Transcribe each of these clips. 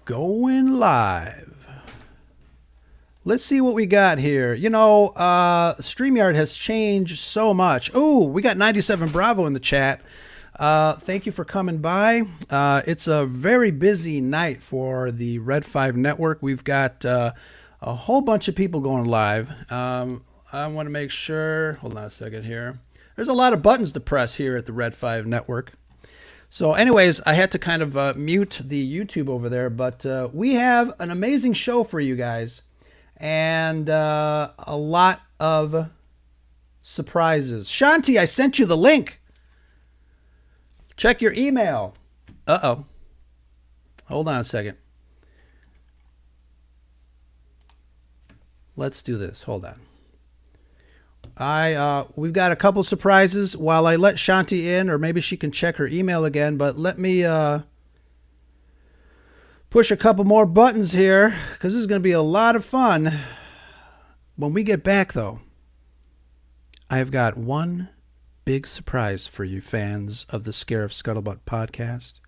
Going live. Let's see what we got here. You know, StreamYard has changed so much. Oh, we got 97 Bravo in the chat. Thank you for coming by. It's a very busy night for the Red 5 Network. We've got a whole bunch of people going live. I want to make sure. Hold on a second here. There's a lot of buttons to press here at the Red 5 Network. So anyways, I had to kind of mute the YouTube over there, but we have an amazing show for you guys and a lot of surprises. Shanti, I sent you the link. Check your email. Uh-oh. Hold on a second. Let's do this. Hold on. We've got a couple surprises while I let Shanti in, or maybe she can check her email again, but let me push a couple more buttons here because this is going to be a lot of fun. When we get back, though, I've got one big surprise for you fans of the Scarif Scuttlebutt podcast.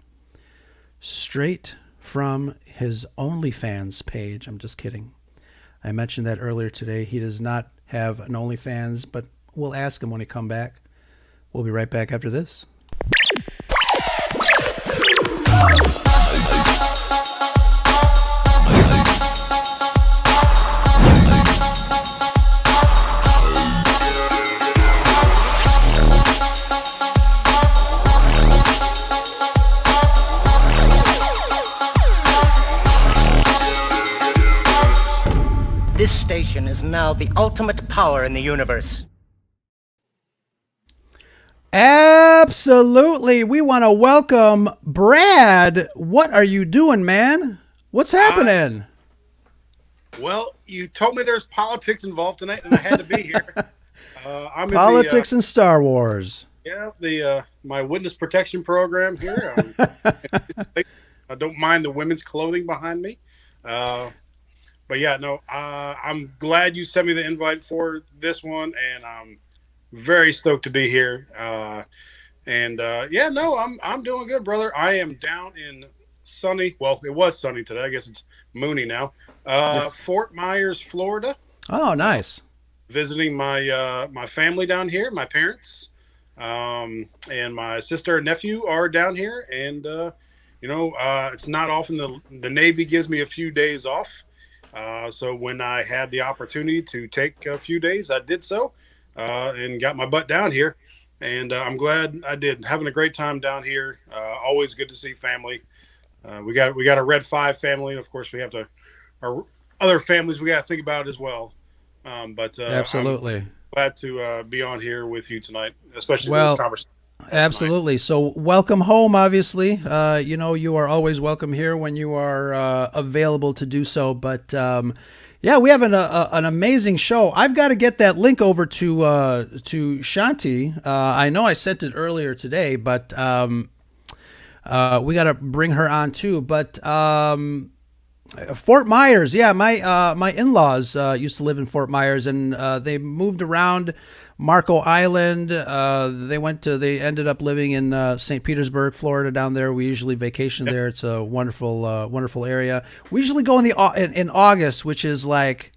Straight from his OnlyFans page. I'm just kidding. I mentioned that earlier today. He does not have an OnlyFans, but we'll ask him when he come back. We'll be right back after this. This station is now the ultimate power in the universe. Absolutely. We want to welcome Brad. What are you doing, man? What's happening? Well, you told me there's politics involved tonight, and I had to be here. I'm Politics and Star Wars. Yeah, my witness protection program here. I don't mind the women's clothing behind me. But yeah, no, I'm glad you sent me the invite for this one, and I'm very stoked to be here. Yeah, no, I'm doing good, brother. I am down in sunny. Well, it was sunny today. I guess it's moony now. Fort Myers, Florida. Oh, nice. Visiting my family down here. My parents, and my sister and nephew are down here, and it's not often the Navy gives me a few days off. So when I had the opportunity to take a few days, I did so, and got my butt down here, and I'm glad I did. Having a great time down here. Always good to see family. We got a Red 5 family, and of course we have our other families we got to think about as well. Absolutely. I'm glad to be on here with you tonight, especially this conversation. Absolutely. So welcome home, obviously. You are always welcome here when you are available to do so. But we have an amazing show. I've got to get that link over to Shanti. I know I sent it earlier today, but we got to bring her on too. But Fort Myers, yeah, my in-laws used to live in Fort Myers, and they moved around Marco Island. They ended up living in St. Petersburg, Florida. Down there, we usually vacation there. It's a wonderful area. We usually go in August, which is like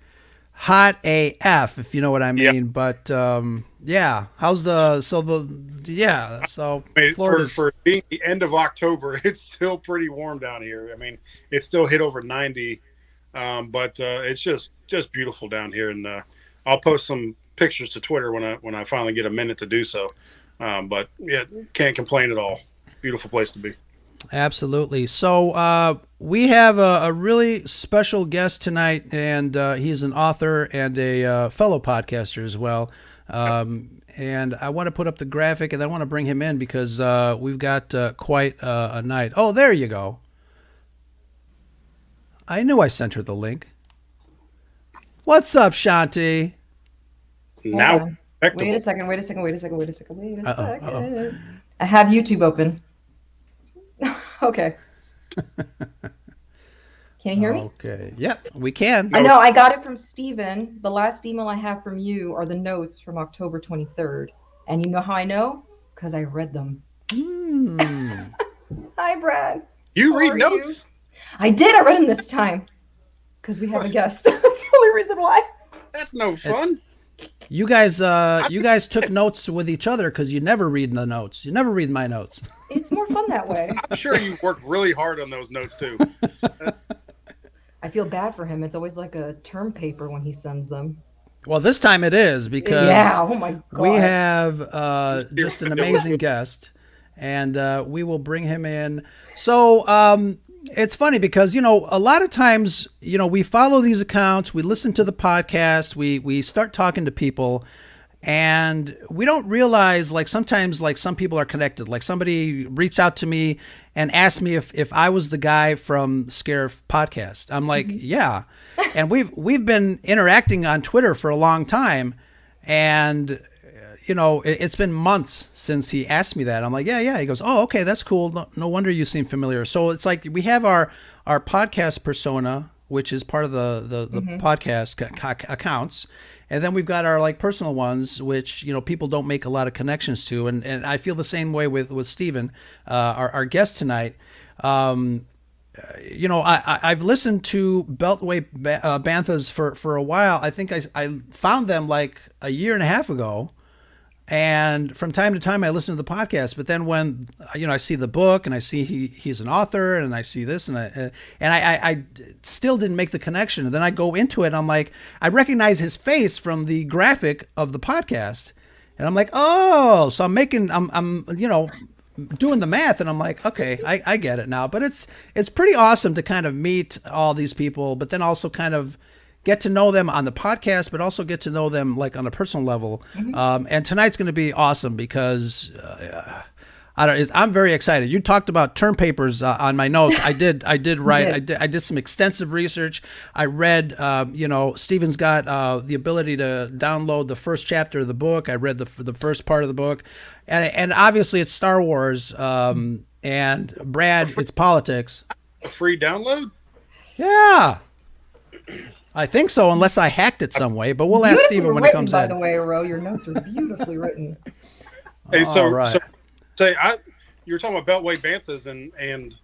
hot AF, if you know what I mean. Yep. But Florida's for being the end of October, it's still pretty warm down here. I mean, it's still hit over 90, but it's just beautiful down here, and I'll post some pictures to Twitter when I finally get a minute to do so. But yeah, can't complain at all. Beautiful place to be. Absolutely. So we have a really special guest tonight, and he's an author and a fellow podcaster as well. And I want to put up the graphic, and I want to bring him in because we've got quite a night. Oh, there you go. I knew I sent her the link. What's up, Shanti? Now, wait a second. I have YouTube open. Okay. Can you hear me? Okay. Yep, we can. I know. I got it from Steven. The last email I have from you are the notes from October 23rd. And you know how I know? Because I read them. Hi, Brad. You read notes? I did. I read them this time because we have a guest. That's the only reason why. That's no fun. You guys took notes with each other because you never read the notes. You never read my notes. It's more fun that way. I'm sure you worked really hard on those notes too. I feel bad for him. It's always like a term paper when he sends them. Well, this time it is because Oh my God. we have just an amazing guest, and we will bring him in. So it's funny because, a lot of times, we follow these accounts, we listen to the podcast, we start talking to people, and we don't realize, like, sometimes, like, some people are connected. Like, somebody reached out to me and asked me if I was the guy from Scare Podcast. I'm like, yeah. And we've been interacting on Twitter for a long time, and it's been months since he asked me that. I'm like, yeah. He goes, oh, okay, that's cool. No wonder you seem familiar. So it's like we have our podcast persona, which is part of the podcast accounts. And then we've got our like personal ones, which, people don't make a lot of connections to. And I feel the same way with Steven, our guest tonight. I've listened to Beltway Banthas for a while. I think I found them like a year and a half ago. And from time to time, I listen to the podcast. But then when I see the book and I see he's an author and I see this and I still didn't make the connection. And then I go into it and I'm like, I recognize his face from the graphic of the podcast, and I'm like, oh, so I'm doing the math, and I'm like, okay, I get it now. But it's pretty awesome to kind of meet all these people, but then also kind of get to know them on the podcast, but also get to know them like on a personal level. And tonight's going to be awesome because I'm very excited. You talked about term papers on my notes. I did write. I did some extensive research. I read. Steven's got the ability to download the first chapter of the book. I read the first part of the book, and obviously it's Star Wars. And Brad, it's politics. A free download? Yeah. I think so, unless I hacked it some way. But we'll ask Steven when it comes by in. the way, Ro, your notes are beautifully written. Hey, All right. You were talking about Beltway Banthas, and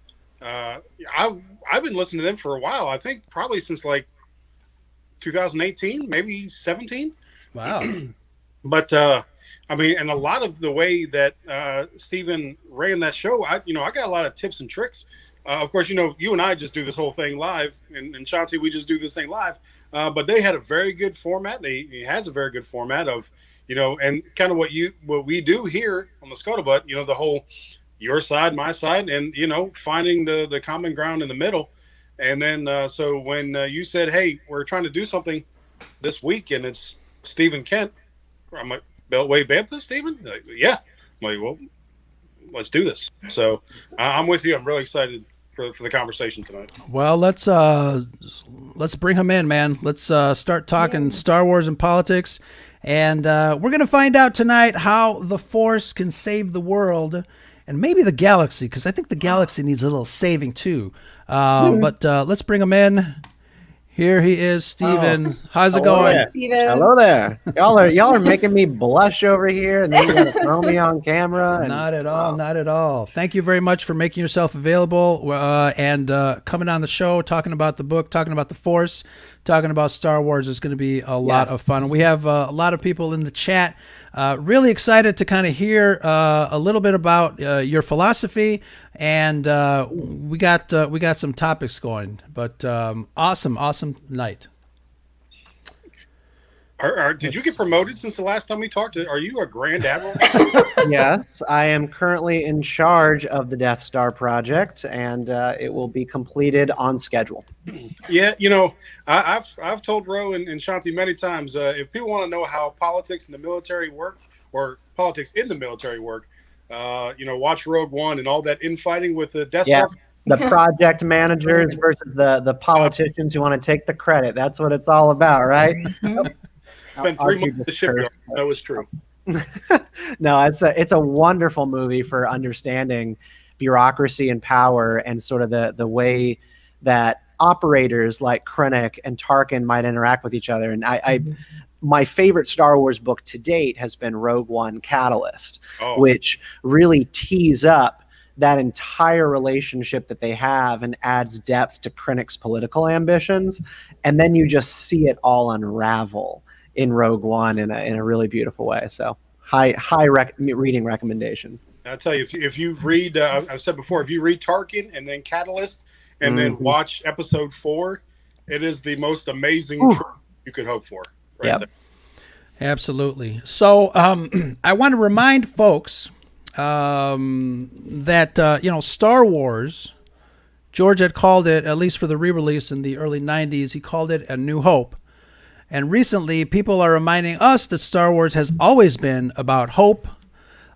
I've been listening to them for a while. I think probably since like 2018, maybe 17. Wow. But and a lot of the way that Steven ran that show, I got a lot of tips and tricks. Of course, you and I just do this whole thing live, and Shanti, we just do this thing live. But they had a very good format. He has a very good format of, and kind of what we do here on the Scuttlebutt, the whole your side, my side, and, finding the common ground in the middle. And then so when you said, hey, we're trying to do something this week, and it's Steven Kent, I'm like, Beltway Bantha, Steven? Like, yeah. I'm like, well, let's do this. So I'm with you. I'm really excited for the conversation tonight. Well, let's bring him in, man. Let's start talking Star Wars and politics, and we're gonna find out tonight how the Force can save the world and maybe the galaxy, because I think the galaxy needs a little saving too. But let's bring him in. Here he is, Steven. How's it going? Hey, Steven. Hello there. Y'all are making me blush over here, and then you're gonna throw me on camera. And, Not at all. Thank you very much for making yourself available and coming on the show, talking about the book, talking about the Force, talking about Star Wars. Is going to be a lot of fun. We have a lot of people in the chat. Really excited to kind of hear a little bit about your philosophy, and we got some topics going. But awesome night. Did you get promoted since the last time we talked? Are you a Grand Admiral? Yes, I am currently in charge of the Death Star project, and it will be completed on schedule. Yeah, I've told Ro and Shanti many times, if people want to know how politics in the military work, or politics in the military work, watch Rogue One and all that infighting with the Death Star. The project managers versus the politicians who want to take the credit. That's what it's all about, right? Spent 3 months at the shipyard. That was true. No, it's a wonderful movie for understanding bureaucracy and power, and sort of the way that operators like Krennic and Tarkin might interact with each other. And my favorite Star Wars book to date has been Rogue One Catalyst, which really tees up that entire relationship that they have and adds depth to Krennic's political ambitions. And then you just see it all unravel in Rogue One in a really beautiful way. So reading recommendation. I tell you, if you read, I've said before, if you read Tarkin and then Catalyst and then watch Episode 4, it is the most amazing trip you could hope for. Right there. Absolutely. So I want to remind folks that, Star Wars, George had called it, at least for the re-release in the early 90s, he called it A New Hope. And recently, people are reminding us that Star Wars has always been about hope,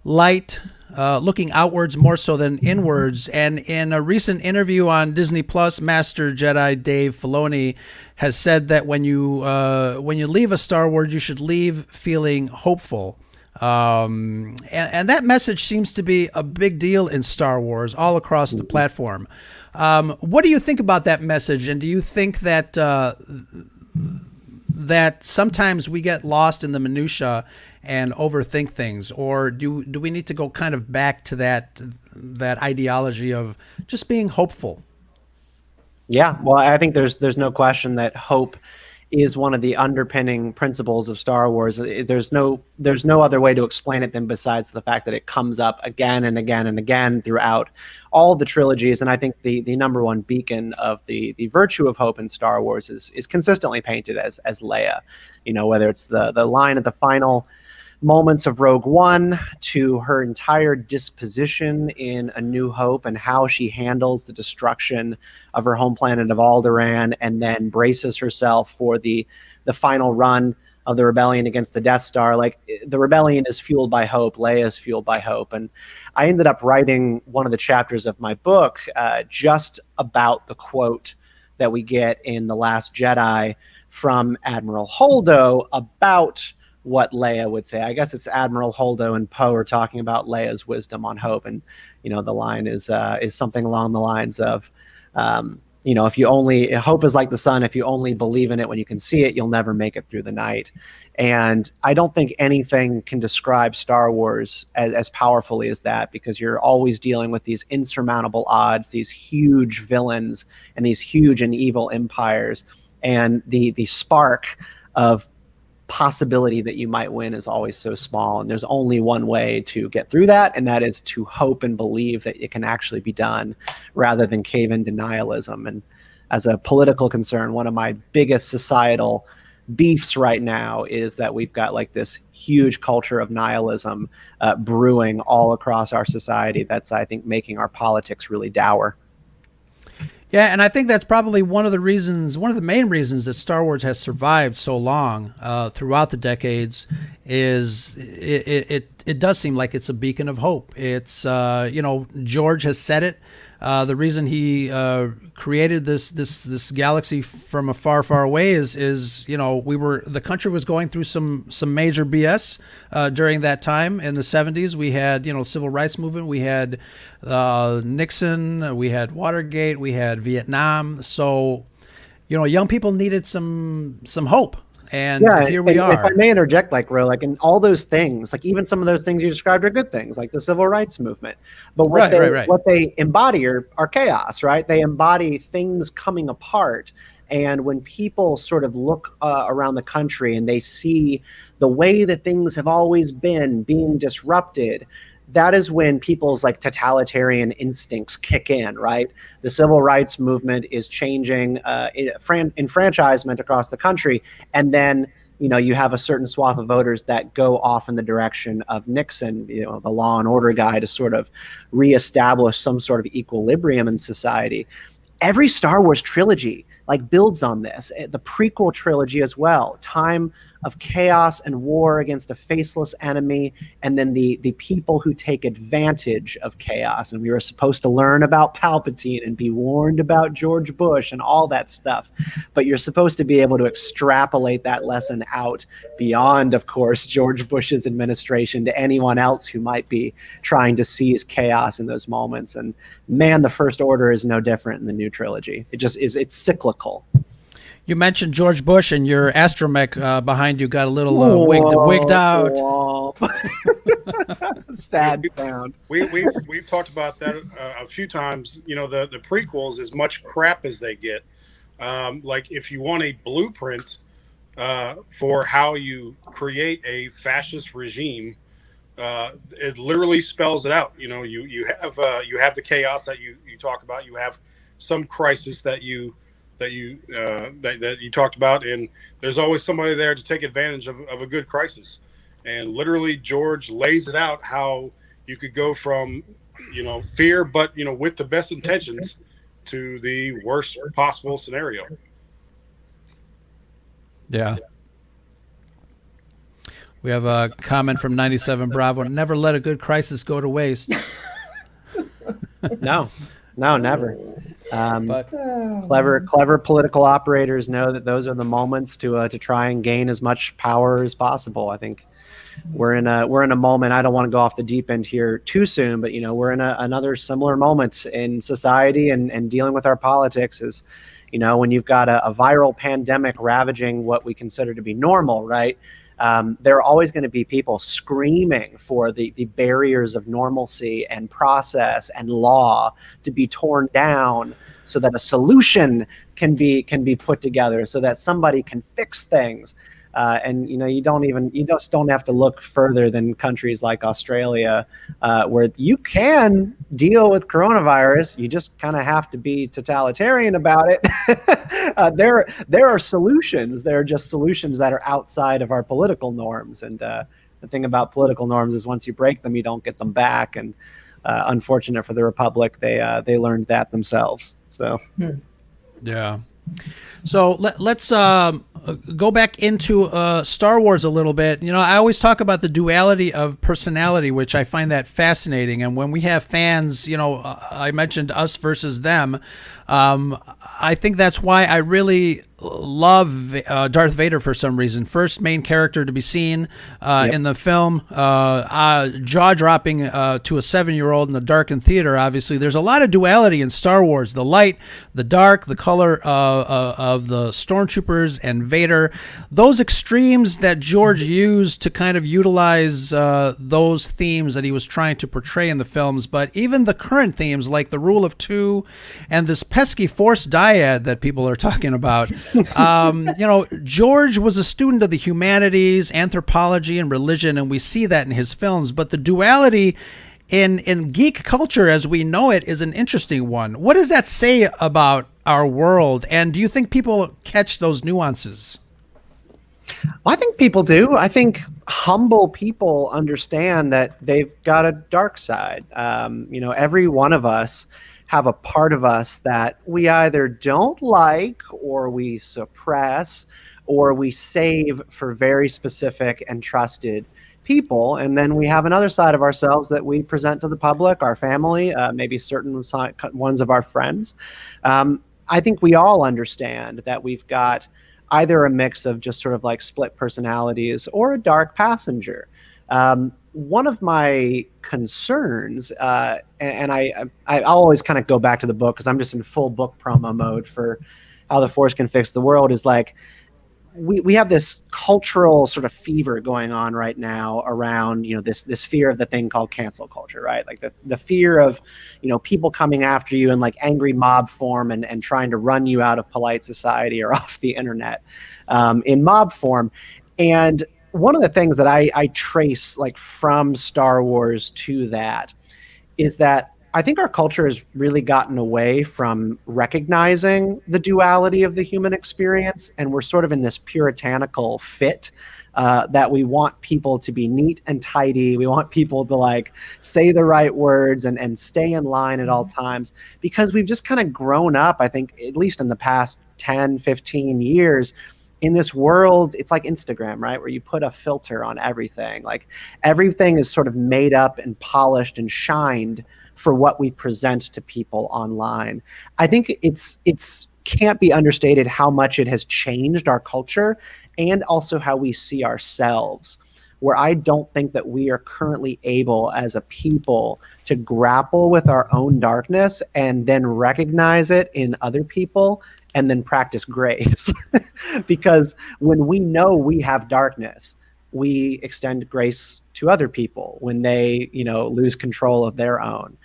light, looking outwards more so than inwards. And in a recent interview on Disney Plus, Master Jedi Dave Filoni has said that when you leave a Star Wars, you should leave feeling hopeful. And that message seems to be a big deal in Star Wars all across the platform. What do you think about that message? And do you think that that sometimes we get lost in the minutia and overthink things, or do we need to go kind of back to that ideology of just being hopeful? Yeah, well, I think there's no question that hope is one of the underpinning principles of Star Wars. There's no other way to explain it than besides the fact that it comes up again and again and again throughout all the trilogies. And I think the number one beacon of the virtue of hope in Star Wars is consistently painted as Leia. Whether it's the line at the final moments of Rogue One to her entire disposition in A New Hope and how she handles the destruction of her home planet of Alderaan and then braces herself for the final run of the rebellion against the Death Star. Like, the rebellion is fueled by hope. Leia is fueled by hope. And I ended up writing one of the chapters of my book just about the quote that we get in The Last Jedi from Admiral Holdo about what Leia would say. I guess it's Admiral Holdo and Poe are talking about Leia's wisdom on hope, and the line is something along the lines of, if you only hope is like the sun. If you only believe in it when you can see it, you'll never make it through the night. And I don't think anything can describe Star Wars as powerfully as that, because you're always dealing with these insurmountable odds, these huge villains, and these huge and evil empires, and the spark of possibility that you might win is always so small, and there's only one way to get through that, and that is to hope and believe that it can actually be done rather than cave in denialism. And as a political concern, one of my biggest societal beefs right now is that we've got like this huge culture of nihilism brewing all across our society that's, I think, making our politics really dour. Yeah, and I think that's probably one of the main reasons that Star Wars has survived so long throughout the decades is it does seem like it's a beacon of hope. It's George has said it. The reason he created this galaxy from a far away is the country was going through some major BS during that time in the 70s. We had civil rights movement, we had Nixon, we had Watergate, we had Vietnam. So young people needed some hope. And here we are. If I may interject, and all those things, like even some of those things you described are good things, like the civil rights movement. But what they embody are chaos, right? They embody things coming apart. And when people sort of look around the country and they see the way that things have always been being disrupted, that is when people's totalitarian instincts kick in, right? The civil rights movement is changing enfranchisement across the country. And then, you have a certain swath of voters that go off in the direction of Nixon, the law and order guy, to sort of reestablish some sort of equilibrium in society. Every Star Wars trilogy builds on this. The prequel trilogy as well. Time of chaos and war against a faceless enemy, and then the people who take advantage of chaos. And we were supposed to learn about Palpatine and be warned about George Bush and all that stuff. But you're supposed to be able to extrapolate that lesson out beyond, of course, George Bush's administration to anyone else who might be trying to seize chaos in those moments. And man, the First Order is no different in the new trilogy. It's cyclical. You mentioned George Bush, and your astromech behind you got a little wigged out. Whoa. Sad sound. We've talked about that a few times. You know, the prequels, as much crap as they get, like if you want a blueprint for how you create a fascist regime, it literally spells it out. You know, you have the chaos that you talk about. You have some crisis that you talked about, and there's always somebody there to take advantage of a good crisis. And literally, George lays it out how you could go from, you know, fear, but, you know, with the best intentions, to the worst possible scenario. Yeah. We have a comment from 97 Bravo. Never let a good crisis go to waste. No, never. But Clever political operators know that those are the moments to try and gain as much power as possible. I think we're in a moment. I don't want to go off the deep end here too soon, but, you know, we're in another similar moment in society and dealing with our politics. Is, you know, when you've got a viral pandemic ravaging what we consider to be normal, right? There are always going to be people screaming for the barriers of normalcy and process and law to be torn down, so that a solution can be put together, so that somebody can fix things. And, you know, you just don't have to look further than countries like Australia, where you can deal with coronavirus. You just kind of have to be totalitarian about it. There are solutions. There are just solutions that are outside of our political norms. And the thing about political norms is once you break them, you don't get them back. And unfortunate for the Republic, they learned that themselves. So, yeah. So let's go back into Star Wars a little bit. You know, I always talk about the duality of personality, which I find that fascinating. And when we have fans, you know, I mentioned us versus them. I think that's why I really love Darth Vader for some reason. First main character to be seen in the film, jaw-dropping to a 7-year-old in the darkened theater. Obviously, there's a lot of duality in Star Wars: the light, the dark, the color of the stormtroopers and Vader. Those extremes that George used to kind of utilize those themes that he was trying to portray in the films, but even the current themes like the Rule of Two and this pesky Force dyad that people are talking about. You know, George was a student of the humanities, anthropology, and religion, and we see that in his films. But the duality in geek culture as we know it is an interesting one. What does that say about our world? And do you think people catch those nuances? Well, I think people do. I think humble people understand that they've got a dark side. You know, every one of us have a part of us that we either don't like, or we suppress, or we save for very specific and trusted people. And then we have another side of ourselves that we present to the public, our family, maybe certain ones of our friends. I think we all understand that we've got either a mix of just sort of like split personalities or a dark passenger. One of my concerns, and I'll always kind of go back to the book because I'm just in full book promo mode for How the Force Can Fix the World, is like we have this cultural sort of fever going on right now around, you know, this fear of the thing called cancel culture, right? Like the fear of, you know, people coming after you in like angry mob form and trying to run you out of polite society or off the internet in mob form. And one of the things that I trace like from Star Wars to that is that I think our culture has really gotten away from recognizing the duality of the human experience, and we're sort of in this puritanical fit that we want people to be neat and tidy. We want people to like say the right words and stay in line at all times, because we've just kind of grown up, I think, at least in the past 10, 15 years, in this world. It's like Instagram, right? Where you put a filter on everything. Like everything is sort of made up and polished and shined for what we present to people online. I think it's can't be understated how much it has changed our culture and also how we see ourselves. where I don't think that we are currently able as a people to grapple with our own darkness and then recognize it in other people and then practice grace. Because when we know we have darkness, we extend grace to other people when they, lose control of their own.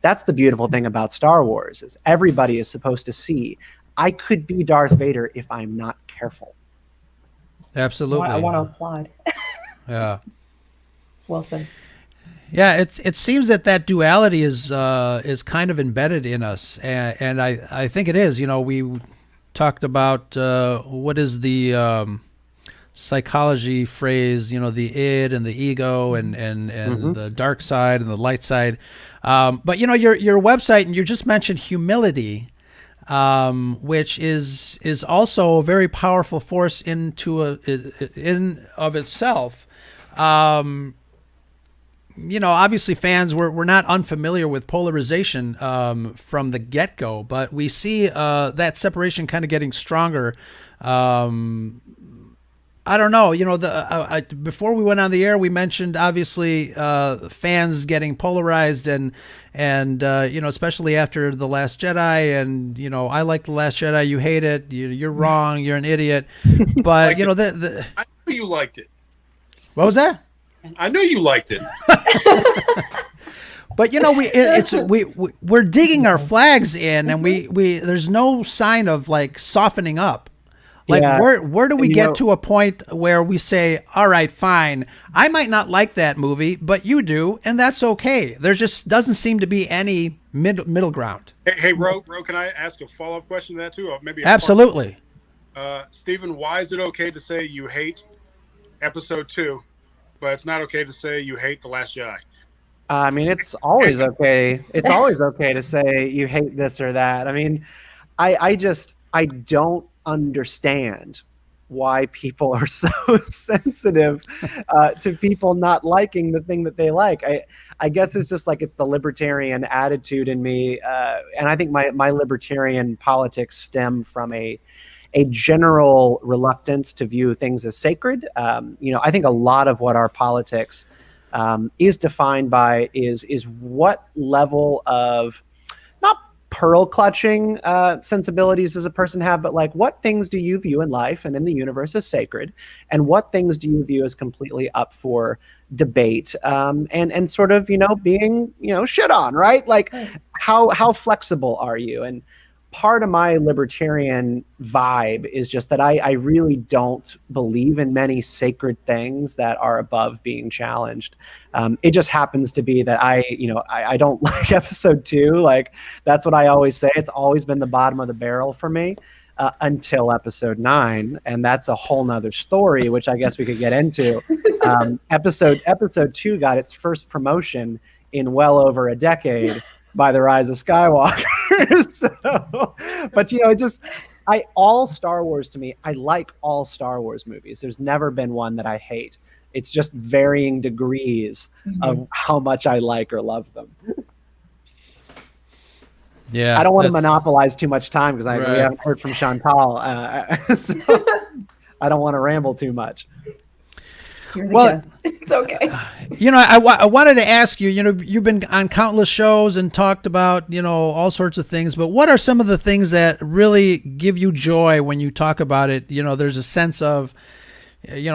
That's the beautiful thing about Star Wars, is everybody is supposed to see, I could be Darth Vader if I'm not careful. Absolutely. I want to applaud. Yeah. It's well said. Yeah, it seems that duality is kind of embedded in us, and I think it is. We talked about what is the psychology phrase, the id and the ego and the dark side and the light side. But your website, and you just mentioned humility, which is also a very powerful force in of itself. Obviously fans we're not unfamiliar with polarization from the get-go, but we see that separation kind of getting stronger. I don't know. Before we went on the air, we mentioned obviously fans getting polarized, and especially after The Last Jedi, and I like The Last Jedi, you hate it, you're wrong, you're an idiot. But I know you liked it. What was that? I know you liked it. But we're digging our flags in, and we there's no sign of like softening up. Like, Yeah. where do we get to a point where we say, all right, fine, I might not like that movie, but you do, and that's okay. There just doesn't seem to be any middle ground. Hey, Ro, can I ask a follow-up question to that too? Or maybe Absolutely. Stephen, why is it okay to say you hate Episode 2, but it's not okay to say you hate The Last Jedi? I mean, it's always okay. It's always okay to say you hate this or that. I mean, I don't understand why people are so sensitive to people not liking the thing that they like. I guess it's just like it's the libertarian attitude in me, and I think my libertarian politics stem from a general reluctance to view things as sacred. I think a lot of what our politics is defined by is what level of not pearl clutching sensibilities does a person have, but like what things do you view in life and in the universe as sacred, and what things do you view as completely up for debate, and sort of being shit on, right? Like how flexible are you? And part of my libertarian vibe is just that I really don't believe in many sacred things that are above being challenged. It just happens to be that I don't like Episode 2. Like, that's what I always say. It's always been the bottom of the barrel for me until Episode 9. And that's a whole nother story, which I guess we could get into. Episode 2 got its first promotion in well over a decade by The Rise of Skywalker. All Star Wars to me, I like all Star Wars movies. There's never been one that I hate. It's just varying degrees of how much I like or love them. Yeah, I don't want to monopolize too much time because we Right. haven't heard from Chantal. So I don't want to ramble too much. You're the Well- guest. It's okay. I wanted to ask you, you've been on countless shows and talked about, all sorts of things, but what are some of the things that really give you joy when you talk about it? There's a sense of,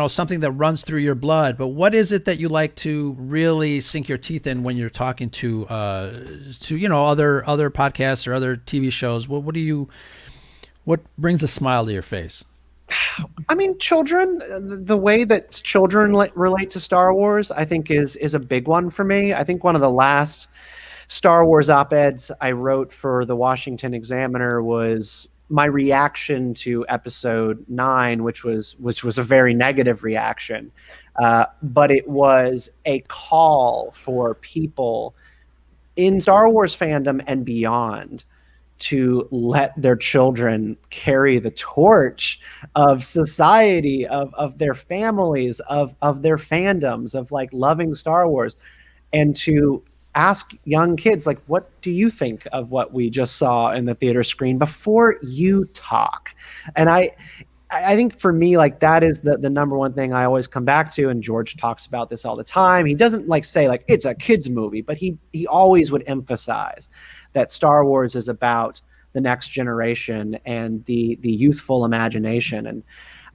something that runs through your blood, but what is it that you like to really sink your teeth in when you're talking to other podcasts or other TV shows? What brings a smile to your face? I mean, children, the way that children relate to Star Wars, I think is a big one for me. I think one of the last Star Wars op-eds I wrote for the Washington Examiner was my reaction to Episode 9, which was a very negative reaction. But it was a call for people in Star Wars fandom and beyond to let their children carry the torch of society, of their families, of their fandoms, of like loving Star Wars, and to ask young kids, like, what do you think of what we just saw in the theater screen before you talk? And I think for me, like that is the number one thing I always come back to. And George talks about this all the time. He doesn't like say like it's a kid's movie, but he always would emphasize that Star Wars is about the next generation and the youthful imagination. And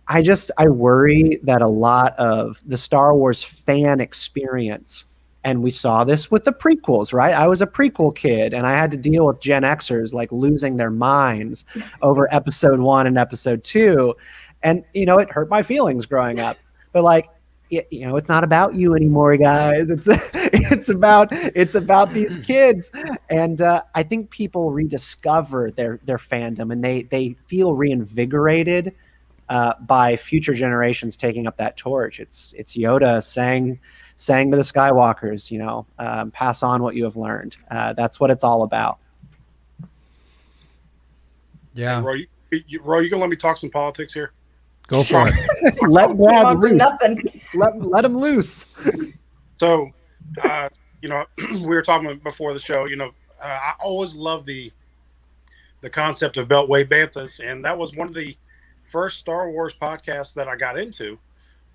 I worry that a lot of the Star Wars fan experience, and we saw this with the prequels, right? I was a prequel kid and I had to deal with Gen Xers like losing their minds over episode 1 and episode 2. And, you know, it hurt my feelings growing up. But like, you know, it's not about you anymore, guys. It's about these kids. And I think people rediscover their fandom, and they feel reinvigorated by future generations taking up that torch. It's Yoda saying to the Skywalkers, you know, pass on what you have learned. That's what it's all about. Yeah. Roy, you gonna let me talk some politics here? Go for it. Let Brad Won't do loose. nothing. Let him loose. So, you know, we were talking before the show. You know, I always love the concept of Beltway Banthas, and that was one of the first Star Wars podcasts that I got into.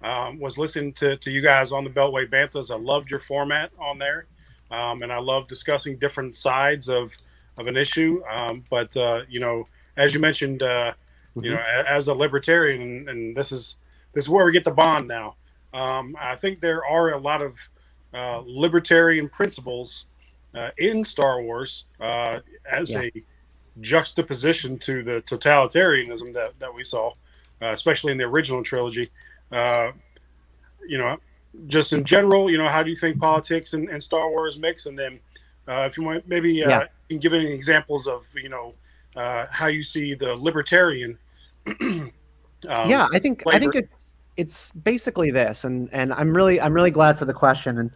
Was listening to you guys on the Beltway Banthas. I loved your format on there, and I love discussing different sides of an issue. But you know, as you mentioned, you know, as a libertarian, and this is where we get the bond now. I think there are a lot of libertarian principles in Star Wars as a juxtaposition to the totalitarianism that we saw, especially in the original trilogy. You know, just in general, you know, how do you think politics and Star Wars mix? And then if you want, maybe you can give any examples of, you know, how you see the libertarian. I think it's basically this, and I'm really glad for the question. And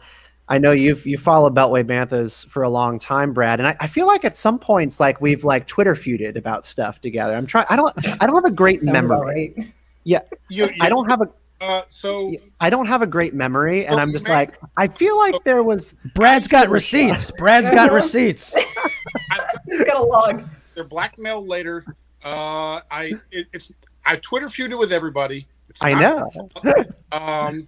I know you followed Beltway Banthas for a long time, Brad, and I feel like at some points like we've like Twitter feuded about stuff together. I don't have a great Sounds memory. about right. Yeah, I don't have a. I don't have a great memory, and I'm just like, I feel like there was. Brad's got receipts. Brad's got receipts. He's got a log. They're blackmailed later. I Twitter feuded with everybody. I know. I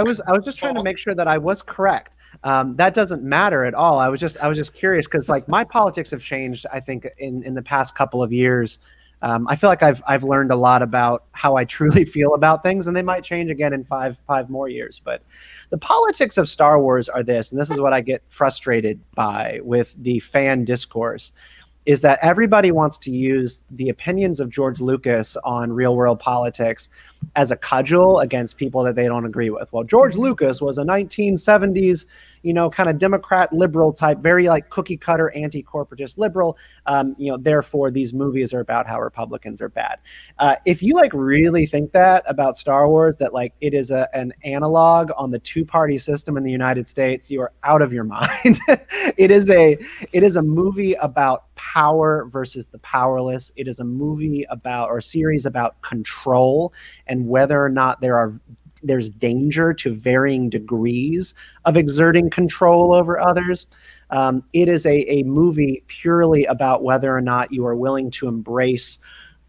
was just trying to make sure that I was correct. That doesn't matter at all. I was just curious because like my politics have changed. I think in the past couple of years. I feel like I've learned a lot about how I truly feel about things, and they might change again in five more years. But the politics of Star Wars are this, and this is what I get frustrated by with the fan discourse, is that everybody wants to use the opinions of George Lucas on real world politics as a cudgel against people that they don't agree with. Well, George Lucas was a 1970s, you know, kind of Democrat liberal type, very like cookie cutter anti-corporatist liberal. You know, therefore these movies are about how Republicans are bad. If you like really think that about Star Wars, that like it is an analog on the two-party system in the United States, you are out of your mind. It is a movie about power versus the powerless. It is a movie about, or a series about control and whether or not there's danger to varying degrees of exerting control over others. It is a movie purely about whether or not you are willing to embrace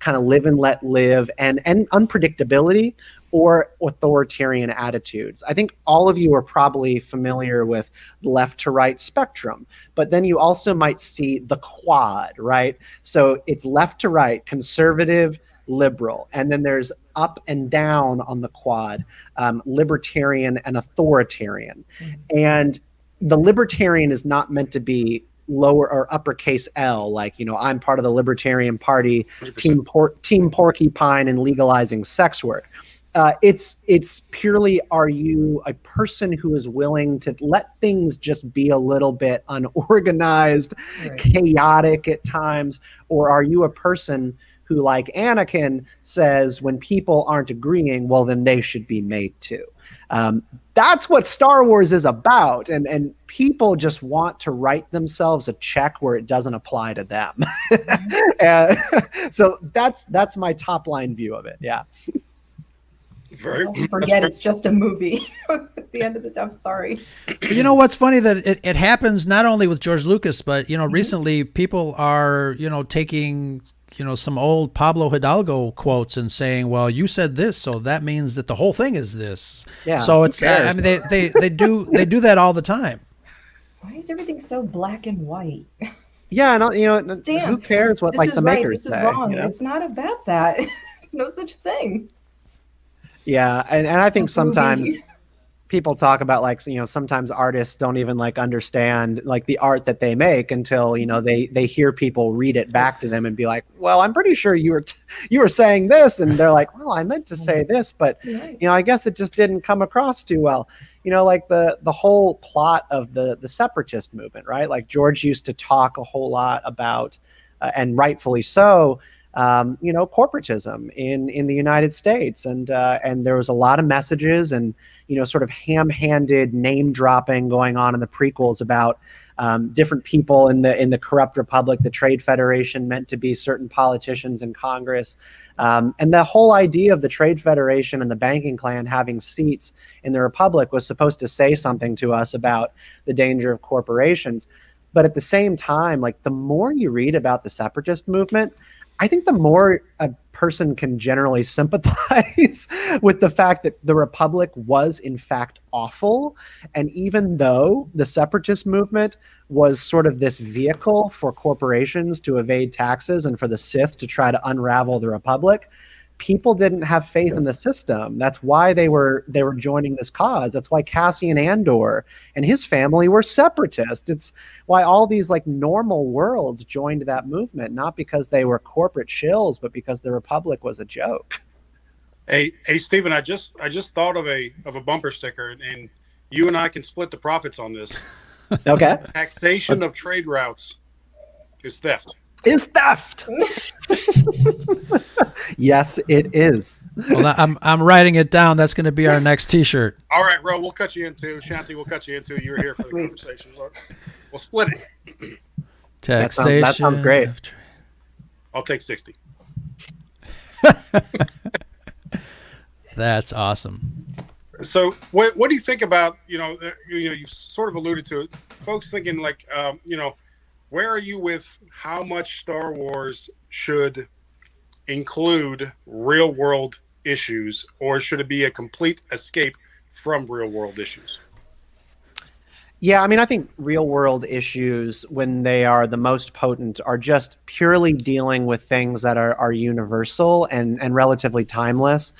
kind of live and let live and unpredictability or authoritarian attitudes. I think all of you are probably familiar with left to right spectrum, but then you also might see the quad, right? So it's left to right, conservative, liberal, and then there's up and down on the quad, libertarian and authoritarian. And the libertarian is not meant to be lower or uppercase L, like, you know, I'm part of the Libertarian Party, team porcupine and legalizing sex work. It's purely, are you a person who is willing to let things just be a little bit unorganized, right, chaotic at times, or are you a person who, like Anakin, says when people aren't agreeing, well, then they should be made to. That's what Star Wars is about, and people just want to write themselves a check where it doesn't apply to them. So that's my top line view of it. Yeah. Don't forget, it's just a movie. At the end of the day, I'm sorry. You know what's funny, that it happens not only with George Lucas, but you know, recently people are, you know, taking some old Pablo Hidalgo quotes and saying, well, you said this, so that means that the whole thing is this. Yeah, So it's, I mean, they do that all the time. Why is everything so black and white? Yeah, and who Damn. cares what This like is the right. makers This is say? wrong. You know? It's not about that. There's no such thing. Yeah, and I think Some movie. sometimes people talk about like sometimes artists don't even like understand like the art that they make until they hear people read it back to them and be like, well, I'm pretty sure you were saying this, and they're like, well, I meant to say this, but Right. I guess it just didn't come across too well. Like the whole plot of the separatist movement, right? Like George used to talk a whole lot about and rightfully so, corporatism in the United States, and there was a lot of messages and sort of ham-handed name dropping going on in the prequels about different people in the corrupt republic, the Trade Federation, meant to be certain politicians in Congress, and the whole idea of the Trade Federation and the banking clan having seats in the republic was supposed to say something to us about the danger of corporations. But at the same time, like the more you read about the separatist movement, I think the more a person can generally sympathize with the fact that the Republic was in fact awful. And even though the separatist movement was sort of this vehicle for corporations to evade taxes and for the Sith to try to unravel the Republic, people didn't have faith in the system. That's why they were joining this cause. That's why Cassian Andor and his family were separatists. It's why all these like normal worlds joined that movement, not because they were corporate shills, but because the Republic was a joke. Hey, Stephen, I just thought of a bumper sticker, and you and I can split the profits on this. Okay. Taxation of trade routes is theft. Is theft. Yes, it is. Well, I'm writing it down. That's going to be our next T-shirt. All right, Ro, we'll cut you into Shanti. We'll cut you into. You're here for the conversation. We'll split it. Taxation. That sounds great. I'll take 60. That's awesome. So, what do you think about you sort of alluded to it, folks thinking like where are you with how much Star Wars should include real world issues, or should it be a complete escape from real world issues? Yeah, I mean, I think real world issues, when they are the most potent, are just purely dealing with things that are universal and relatively timeless.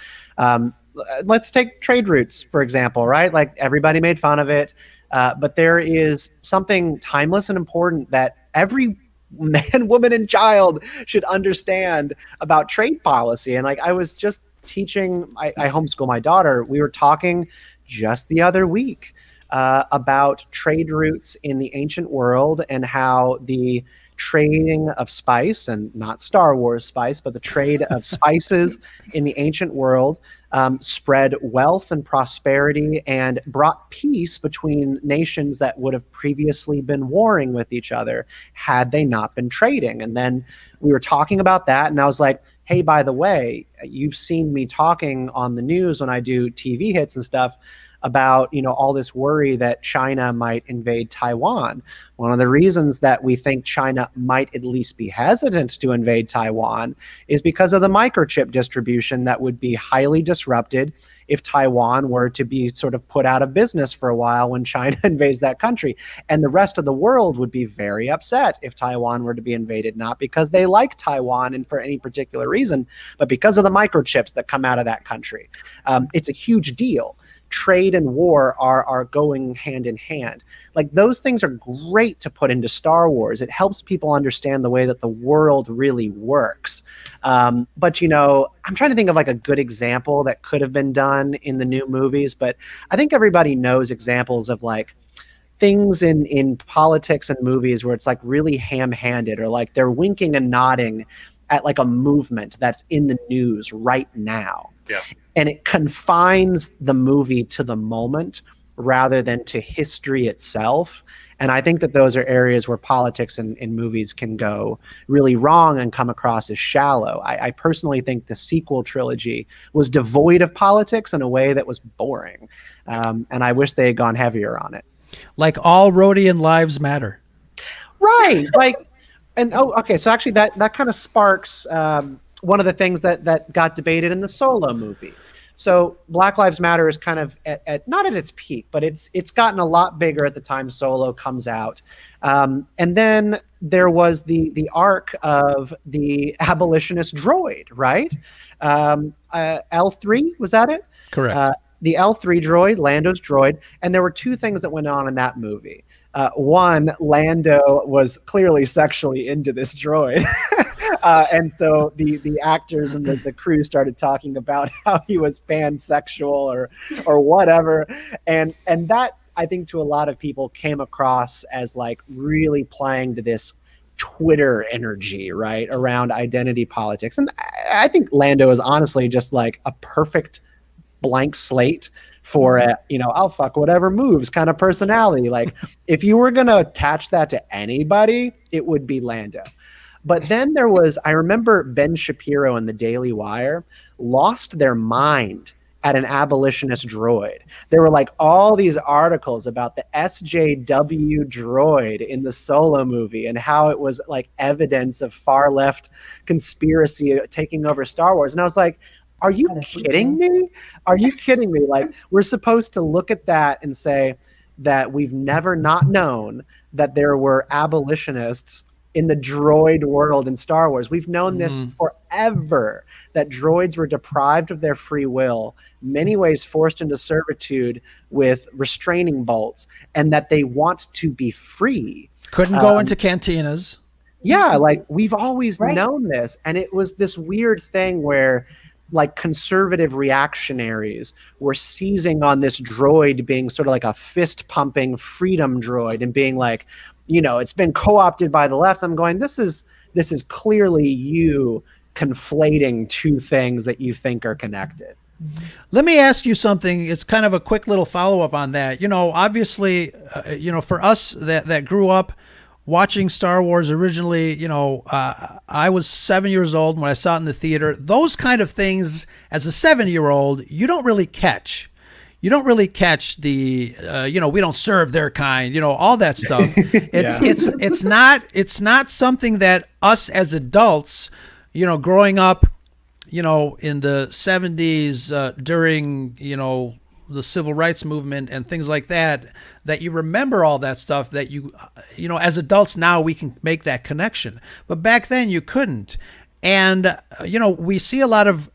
Let's take trade routes, for example, right? Like everybody made fun of it, but there is something timeless and important that every man, woman, and child should understand about trade policy. And like I was just teaching, I homeschool my daughter. We were talking just the other week about trade routes in the ancient world and how the trading of spice, and not Star Wars spice, but the trade of spices in the ancient world spread wealth and prosperity and brought peace between nations that would have previously been warring with each other had they not been trading. And then we were talking about that, and I was like, hey, by the way, you've seen me talking on the news when I do TV hits and stuff about all this worry that China might invade Taiwan. One of the reasons that we think China might at least be hesitant to invade Taiwan is because of the microchip distribution that would be highly disrupted if Taiwan were to be sort of put out of business for a while when China invades that country. And the rest of the world would be very upset if Taiwan were to be invaded, not because they like Taiwan and for any particular reason, but because of the microchips that come out of that country. It's a huge deal. Trade and war are going hand in hand. Like those things are great to put into Star Wars. It helps people understand the way that the world really works. But I'm trying to think of like a good example that could have been done in the new movies, but I think everybody knows examples of like things in politics and movies where it's like really ham-handed, or like they're winking and nodding at like a movement that's in the news right now. Yeah. And it confines the movie to the moment rather than to history itself. And I think that those are areas where politics in movies can go really wrong and come across as shallow. I personally think the sequel trilogy was devoid of politics in a way that was boring. And I wish they had gone heavier on it. Like all Rhodian lives matter. Right. Like And okay, so actually that kind of sparks one of the things that got debated in the Solo movie. So Black Lives Matter is kind of at not at its peak, but it's gotten a lot bigger at the time Solo comes out. And then there was the arc of the abolitionist droid, right? L3, was that it? Correct. The L3 droid, Lando's droid, and there were two things that went on in that movie. One, Lando was clearly sexually into this droid. And so the actors and the crew started talking about how he was pansexual or whatever. And that, I think, to a lot of people came across as like really playing to this Twitter energy, right, around identity politics. And I think Lando is honestly just like a perfect blank slate for a, I'll fuck whatever moves kind of personality. Like if you were going to attach that to anybody, it would be Lando. But then I remember Ben Shapiro and the Daily Wire lost their mind at an abolitionist droid. There were like all these articles about the SJW droid in the Solo movie and how it was like evidence of far left conspiracy taking over Star Wars. And I was like, are you kidding me? Are you kidding me? Like, we're supposed to look at that and say that we've never not known that there were abolitionists in the droid world in Star Wars. We've known this forever, that droids were deprived of their free will, many ways forced into servitude with restraining bolts, and that they want to be free. Couldn't go into cantinas. Yeah, like we've always known this. And it was this weird thing where like conservative reactionaries were seizing on this droid being sort of like a fist pumping freedom droid and being like, it's been co-opted by the left. I'm going, this is clearly you conflating two things that you think are connected. Let me ask you something. It's kind of a quick little follow-up on that. Obviously, for us that grew up watching Star Wars originally, I was 7 years old when I saw it in the theater. Those kind of things, as a 7-year-old, you don't really catch. You don't really catch the, we don't serve their kind, all that stuff. It's not something that us as adults, growing up, in the 70s during, the civil rights movement and things like that you remember all that stuff that as adults now we can make that connection. But back then you couldn't. And, we see a lot of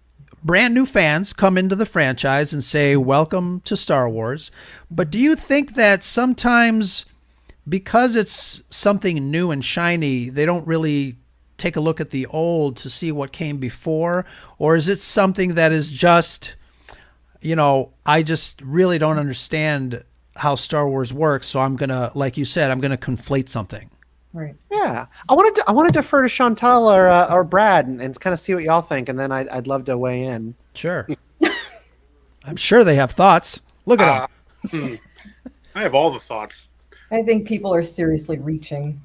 brand new fans come into the franchise and say, welcome to Star Wars. But do you think that sometimes because it's something new and shiny, they don't really take a look at the old to see what came before? Or is it something that is just, I just really don't understand how Star Wars works. So I'm going to, like you said, I'm going to conflate something. Right. Yeah. I want to defer to Chantal or Brad and kind of see what y'all think. And then I'd love to weigh in. Sure. I'm sure they have thoughts. Look at them. I have all the thoughts. I think people are seriously reaching.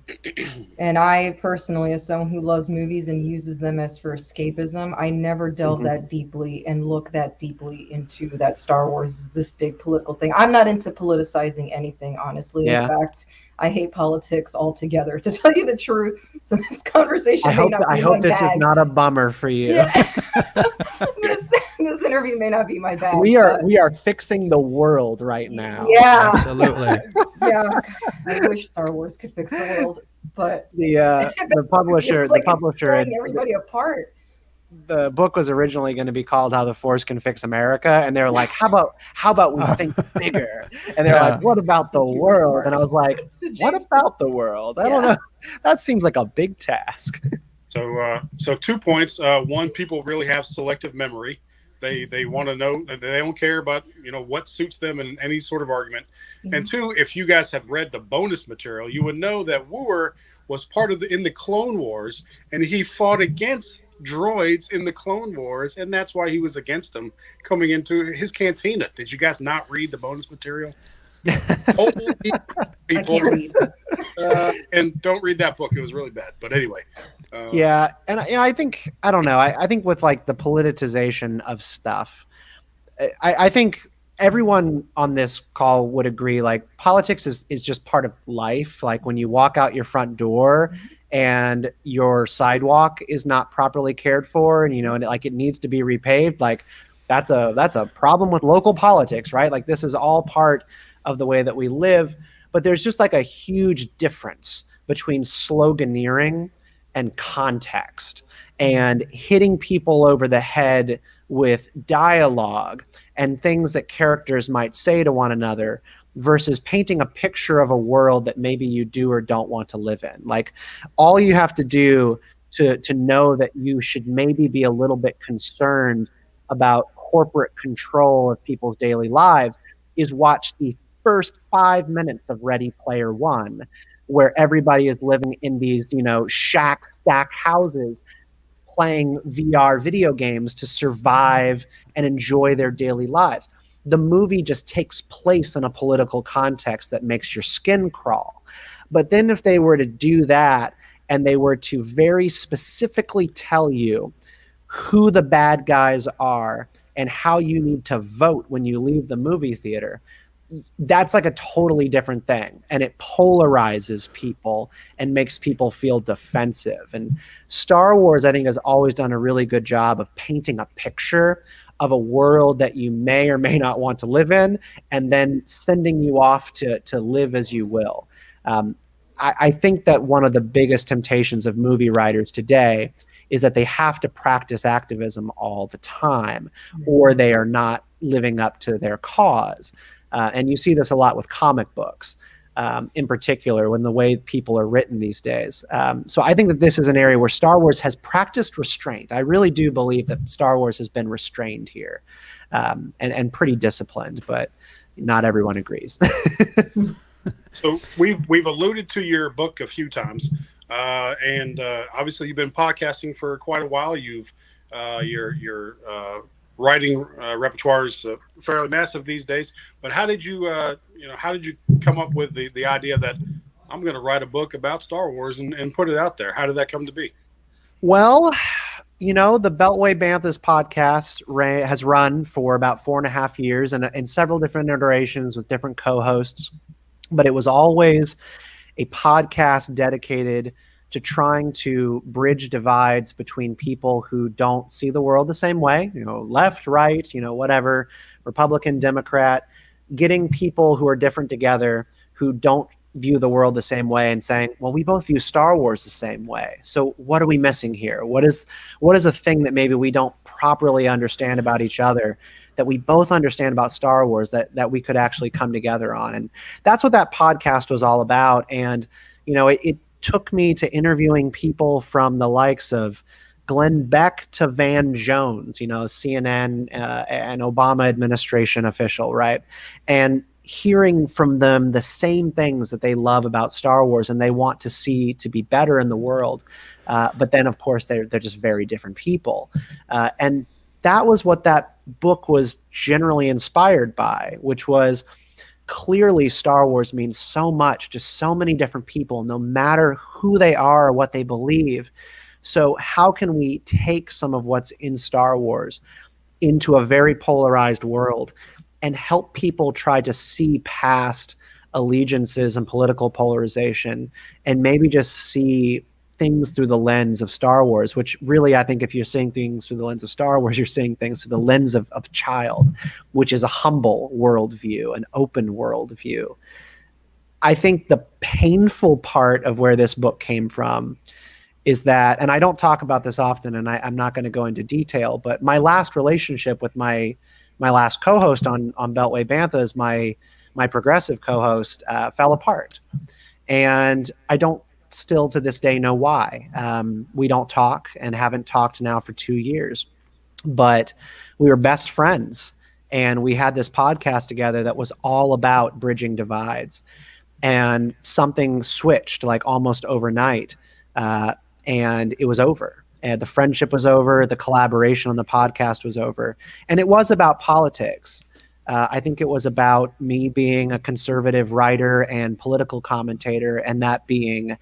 And I personally, as someone who loves movies and uses them as for escapism, I never delve that deeply and look that deeply into that Star Wars is this big political thing. I'm not into politicizing anything, honestly. Yeah. In fact, I hate politics altogether, to tell you the truth. So this conversation I hope this is not a bummer for you. Yeah. this interview may not be my bag. We are fixing the world right now. Yeah. Absolutely. Yeah. I wish Star Wars could fix the world, but The publisher it's tearing everybody apart. The book was originally going to be called How the Force Can Fix America, and they were like, how about we think bigger? And they're like, what about the world? And I was like, what about the world? I don't know. That seems like a big task. So 2 points. One, people really have selective memory. They want to know that they don't care about what suits them in any sort of argument. And two, if you guys have read the bonus material, you would know that Wooer was part of in the Clone Wars, and he fought against droids in the Clone Wars, and that's why he was against them coming into his cantina. Did you guys not read the bonus material? Holy people. I can't read. And don't read that book. It was really bad. But anyway. Yeah, and I think I don't know. I think with like the politicization of stuff, I think everyone on this call would agree. Like politics is just part of life. Like when you walk out your front door and your sidewalk is not properly cared for, and and it needs to be repaved, like that's a problem with local politics, right? Like this is all part of the way that we live. But there's just like a huge difference between sloganeering and context, and hitting people over the head with dialogue and things that characters might say to one another, versus painting a picture of a world that maybe you do or don't want to live in. Like, all you have to do to know that you should maybe be a little bit concerned about corporate control of people's daily lives is watch the first 5 minutes of Ready Player One, where everybody is living in these, shack stack houses, playing VR video games to survive and enjoy their daily lives. The movie just takes place in a political context that makes your skin crawl. But then if they were to do that, and they were to very specifically tell you who the bad guys are and how you need to vote when you leave the movie theater, that's like a totally different thing, and it polarizes people and makes people feel defensive. And Star Wars, I think, has always done a really good job of painting a picture of a world that you may or may not want to live in, and then sending you off to live as you will. I think that one of the biggest temptations of movie writers today is that they have to practice activism all the time, or they are not living up to their cause. And you see this a lot with comic books, in particular, when the way people are written these days. So I think that this is an area where Star Wars has practiced restraint. I really do believe that Star Wars has been restrained here, and pretty disciplined, but not everyone agrees. So we've alluded to your book a few times, and obviously you've been podcasting for quite a while. You've your writing repertoire is fairly massive these days. But how did you come up with the idea that I'm going to write a book about Star Wars and put it out there? How did that come to be? Well, the Beltway Banthas podcast has run for about 4.5 years, and in several different iterations with different co-hosts. But it was always a podcast dedicated to trying to bridge divides between people who don't see the world the same way, left, right, whatever, Republican, Democrat, getting people who are different together, who don't view the world the same way, and saying, well, we both view Star Wars the same way. So what are we missing here? What is a thing that maybe we don't properly understand about each other, that we both understand about Star Wars, that we could actually come together on? And that's what that podcast was all about. And, it took me to interviewing people from the likes of Glenn Beck to Van Jones, CNN and Obama administration official, right? And hearing from them the same things that they love about Star Wars and they want to see to be better in the world. But then, of course, they're just very different people. And that was what that book was generally inspired by, which was clearly Star Wars means so much to so many different people, no matter who they are or what they believe. So how can we take some of what's in Star Wars into a very polarized world and help people try to see past allegiances and political polarization, and maybe just see things through the lens of Star Wars, which really, I think if you're seeing things through the lens of Star Wars, you're seeing things through the lens of a child, which is a humble worldview, an open worldview. I think the painful part of where this book came from is that, and I don't talk about this often, and I'm not going to go into detail, but my last relationship with my last co-host on Beltway Banthas, my progressive co-host, fell apart. And I don't still to this day know why. We don't talk and haven't talked now for 2 years, but we were best friends, and we had this podcast together that was all about bridging divides, and something switched like almost overnight, and it was over. And the friendship was over, the collaboration on the podcast was over, and it was about politics. I think it was about me being a conservative writer and political commentator, and that being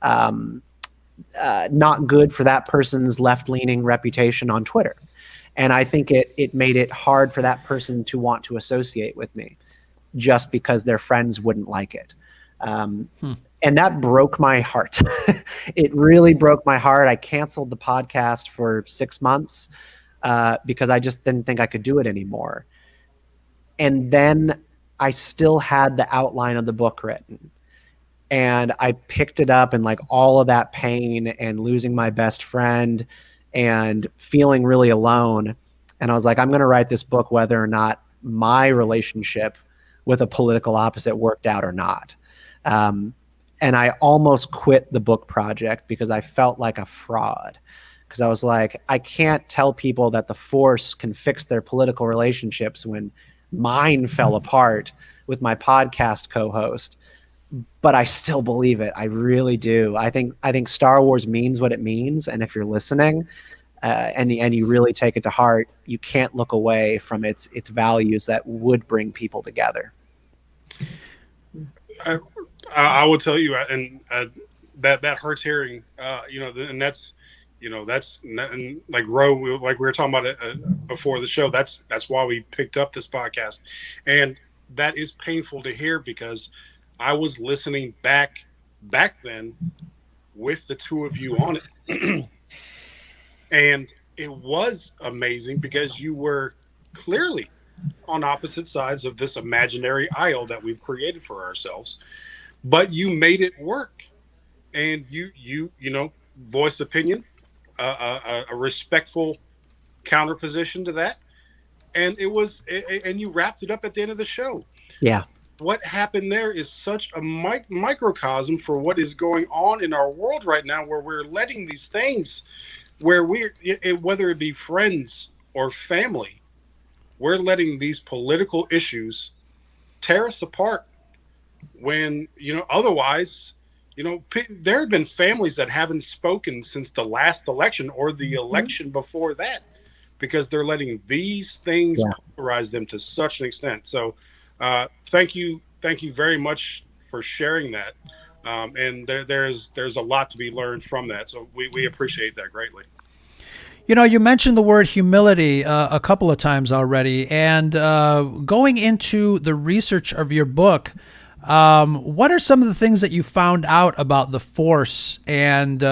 not good for that person's left-leaning reputation on Twitter. And I think it made it hard for that person to want to associate with me just because their friends wouldn't like it. And that broke my heart. It really broke my heart. I canceled the podcast for 6 months because I just didn't think I could do it anymore. And then I still had the outline of the book written. And I picked it up, and like all of that pain and losing my best friend and feeling really alone. And I was like, I'm going to write this book whether or not my relationship with a political opposite worked out or not. And I almost quit the book project because I felt like a fraud. Because I was like, I can't tell people that the Force can fix their political relationships when mine fell apart with my podcast co-host. But I still believe it. I really do. I think Star Wars means what it means. And if you're listening and you really take it to heart, you can't look away from its values that would bring people together. I will tell you, and that hurts hearing. And that's and like Ro, like we were talking about it before the show. That's why we picked up this podcast, and that is painful to hear because I was listening back then with the two of you on it, and it was amazing because you were clearly on opposite sides of this imaginary aisle that we've created for ourselves. But you made it work, and you voiced opinion, a respectful counterposition to that, and and you wrapped it up at the end of the show. Yeah. What happened there is such a microcosm for what is going on in our world right now, where we're letting these things, where whether it be friends or family, we're letting these political issues tear us apart. When otherwise, there have been families that haven't spoken since the last election or the election before that, because they're letting these things polarize them to such an extent. So thank you very much for sharing that. And there's a lot to be learned from that. So we appreciate that greatly. You mentioned the word humility a couple of times already, and going into the research of your book, what are some of the things that you found out about the Force, and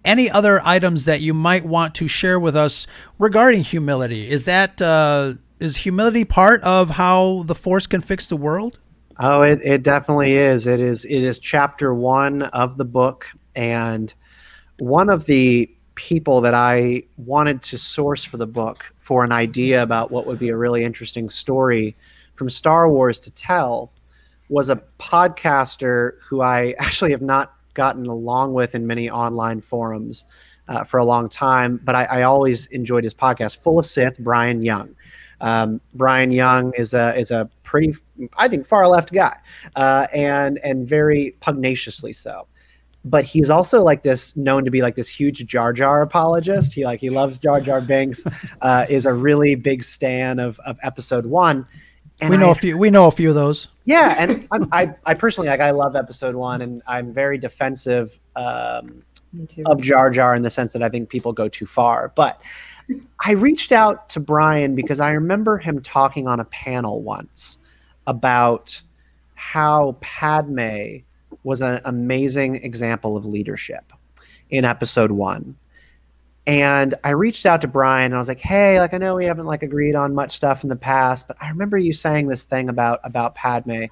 any other items that you might want to share with us regarding humility? Is humility part of how the Force can fix the world? Oh, it definitely is. It is chapter 1 of the book, and one of the people that I wanted to source for the book for an idea about what would be a really interesting story from Star Wars to tell was a podcaster who I actually have not gotten along with in many online forums for a long time, but I always enjoyed his podcast, Full of Sith, Brian Young. Brian Young is a pretty, I think, far left guy, and very pugnaciously so. But he's also known to be like this huge Jar Jar apologist. He loves Jar Jar Binks, is a really big stan of Episode 1. And we know a few of those. Yeah, and I personally I love Episode 1, and I'm very defensive of Jar Jar in the sense that I think people go too far. But I reached out to Brian because I remember him talking on a panel once about how Padme was an amazing example of leadership in Episode 1. And I reached out to Brian and I was like, hey, I know we haven't agreed on much stuff in the past, but I remember you saying this thing about Padme.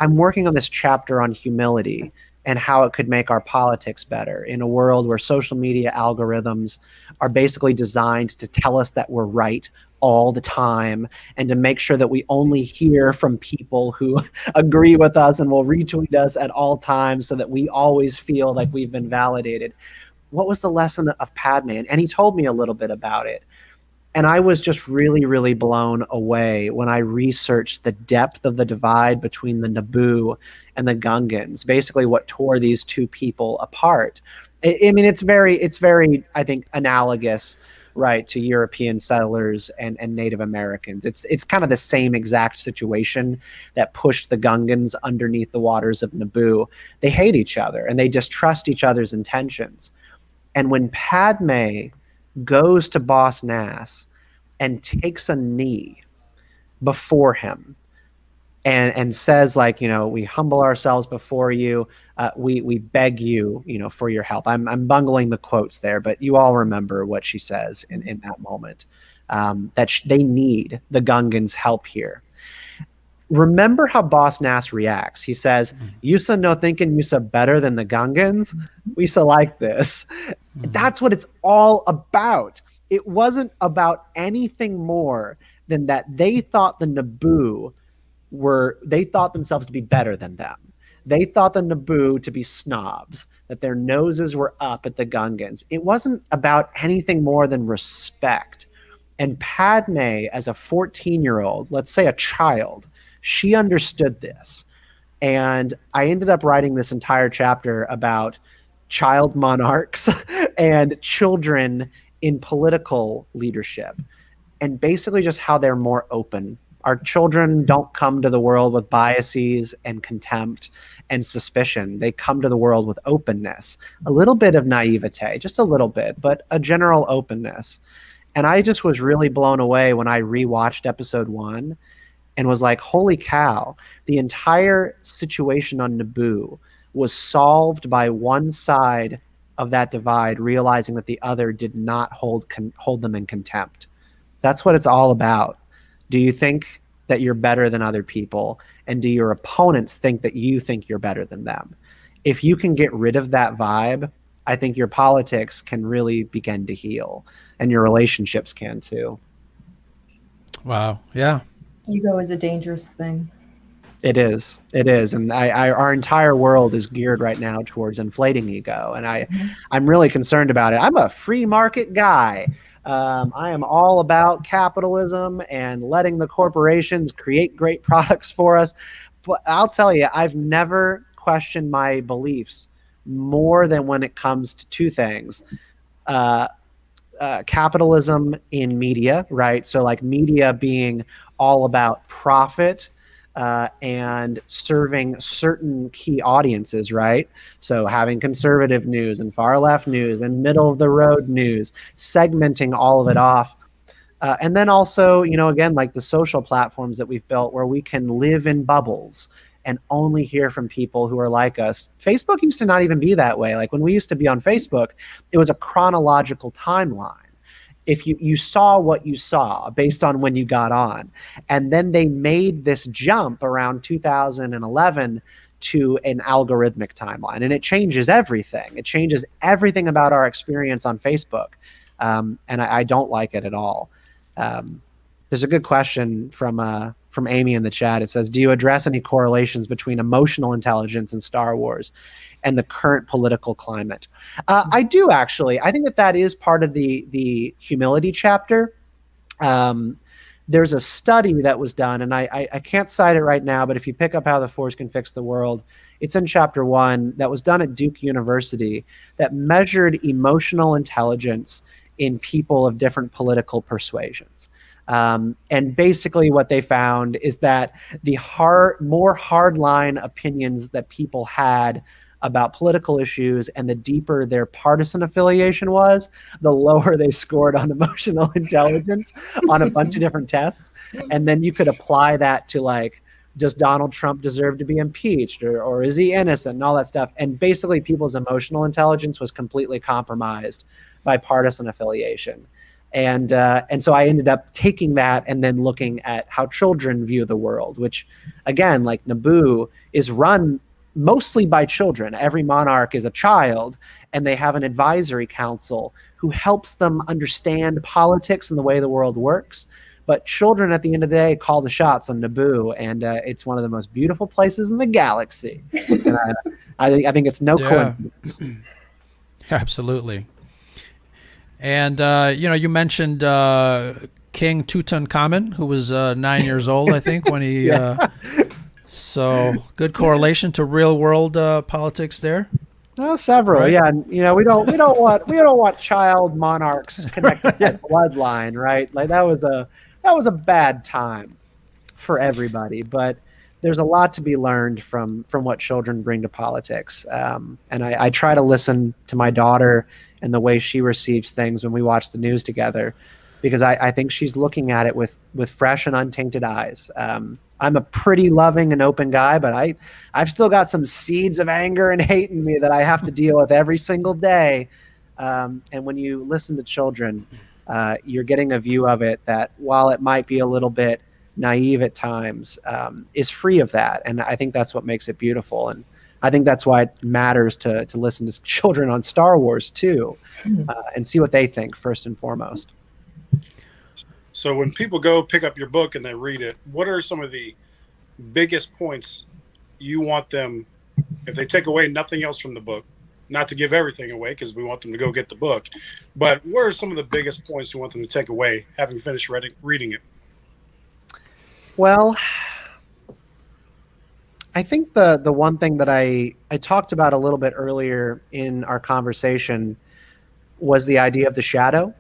I'm working on this chapter on humility and how it could make our politics better in a world where social media algorithms are basically designed to tell us that we're right all the time and to make sure that we only hear from people who agree with us and will retweet us at all times so that we always feel like we've been validated. What was the lesson of Padme? And he told me a little bit about it. And I was just really, really blown away when I researched the depth of the divide between the Naboo and the Gungans, basically what tore these two people apart. I mean, it's very, I think, analogous, right, to European settlers and Native Americans. It's kind of the same exact situation that pushed the Gungans underneath the waters of Naboo. They hate each other and they distrust each other's intentions. And when Padme goes to Boss Nass and takes a knee before him, and says, like, we humble ourselves before you. We beg you, for your help. I'm bungling the quotes there, but you all remember what she says in that moment, that they need the Gungans' help here. Remember how Boss Nass reacts. He says, "Yusa no thinking Yusa better than the Gungans? We'sa like this." That's what it's all about. It wasn't about anything more than that they thought the Naboo they thought themselves to be better than them. They thought the Naboo to be snobs, that their noses were up at the Gungans. It wasn't about anything more than respect. And Padme, as a 14-year-old, let's say a child, she understood this. And I ended up writing this entire chapter about child monarchs and children in political leadership, and basically just how they're more open. Our children don't come to the world with biases and contempt and suspicion. They come to the world with openness, a little bit of naivete, just a little bit, but a general openness. And I just was really blown away when I rewatched episode 1 and was like, holy cow, the entire situation on Naboo was solved by one side of that divide realizing that the other did not hold them in contempt. That's what it's all about. Do you think that you're better than other people? And do your opponents think that you think you're better than them? If you can get rid of that vibe, I think your politics can really begin to heal, and your relationships can too. Wow. Yeah. Ego is a dangerous thing. It is. And our entire world is geared right now towards inflating ego. And I'm really concerned about it. I'm a free market guy. I am all about capitalism and letting the corporations create great products for us. But I'll tell you, I've never questioned my beliefs more than when it comes to two things. Capitalism in media, right? So like media being all about profit, and serving certain key audiences, right? So having conservative news and far left news and middle of the road news, segmenting all of it off. And then also, again, like the social platforms that we've built where we can live in bubbles and only hear from people who are like us. Facebook used to not even be that way. Like when we used to be on Facebook, it was a chronological timeline. If you saw what you saw based on when you got on. And then they made this jump around 2011 to an algorithmic timeline. And it changes everything. It changes everything about our experience on Facebook. And I don't like it at all. There's a good question from Amy in the chat. It says, do you address any correlations between emotional intelligence and Star Wars and the current political climate? I do, actually. I think that is part of the humility chapter. There's a study that was done, and I can't cite it right now, but if you pick up How the Force Can Fix the World, it's in chapter 1, that was done at Duke University, that measured emotional intelligence in people of different political persuasions. And basically what they found is that the more hardline opinions that people had about political issues and the deeper their partisan affiliation was, the lower they scored on emotional intelligence on a bunch of different tests. And then you could apply that to like, does Donald Trump deserve to be impeached, or is he innocent, and all that stuff. And basically people's emotional intelligence was completely compromised by partisan affiliation. And so I ended up taking that and then looking at how children view the world, which again, like Naboo is run mostly by children. Every monarch is a child, and they have an advisory council who helps them understand politics and the way the world works. But children at the end of the day call the shots on Naboo, and it's one of the most beautiful places in the galaxy. And I think it's no coincidence. Absolutely. And, you mentioned King Tutankhamun, who was 9 years old, I think, when he... So good correlation to real world politics there. Oh, several, right? Yeah. And, we don't want child monarchs connected to bloodline, right? Like that was a bad time for everybody. But there's a lot to be learned from what children bring to politics. And I try to listen to my daughter and the way she receives things when we watch the news together, because I think she's looking at it with fresh and untainted eyes. I'm a pretty loving and open guy, but I've still got some seeds of anger and hate in me that I have to deal with every single day. And when you listen to children, you're getting a view of it that, while it might be a little bit naive at times, is free of that. And I think that's what makes it beautiful. And I think that's why it matters to listen to children on Star Wars too, and see what they think first and foremost. So when people go pick up your book and they read it, what are some of the biggest points you want them, if they take away nothing else from the book, not to give everything away because we want them to go get the book, but what are some of the biggest points you want them to take away having finished reading it? Well, I think the one thing that I talked about a little bit earlier in our conversation was the idea of the shadow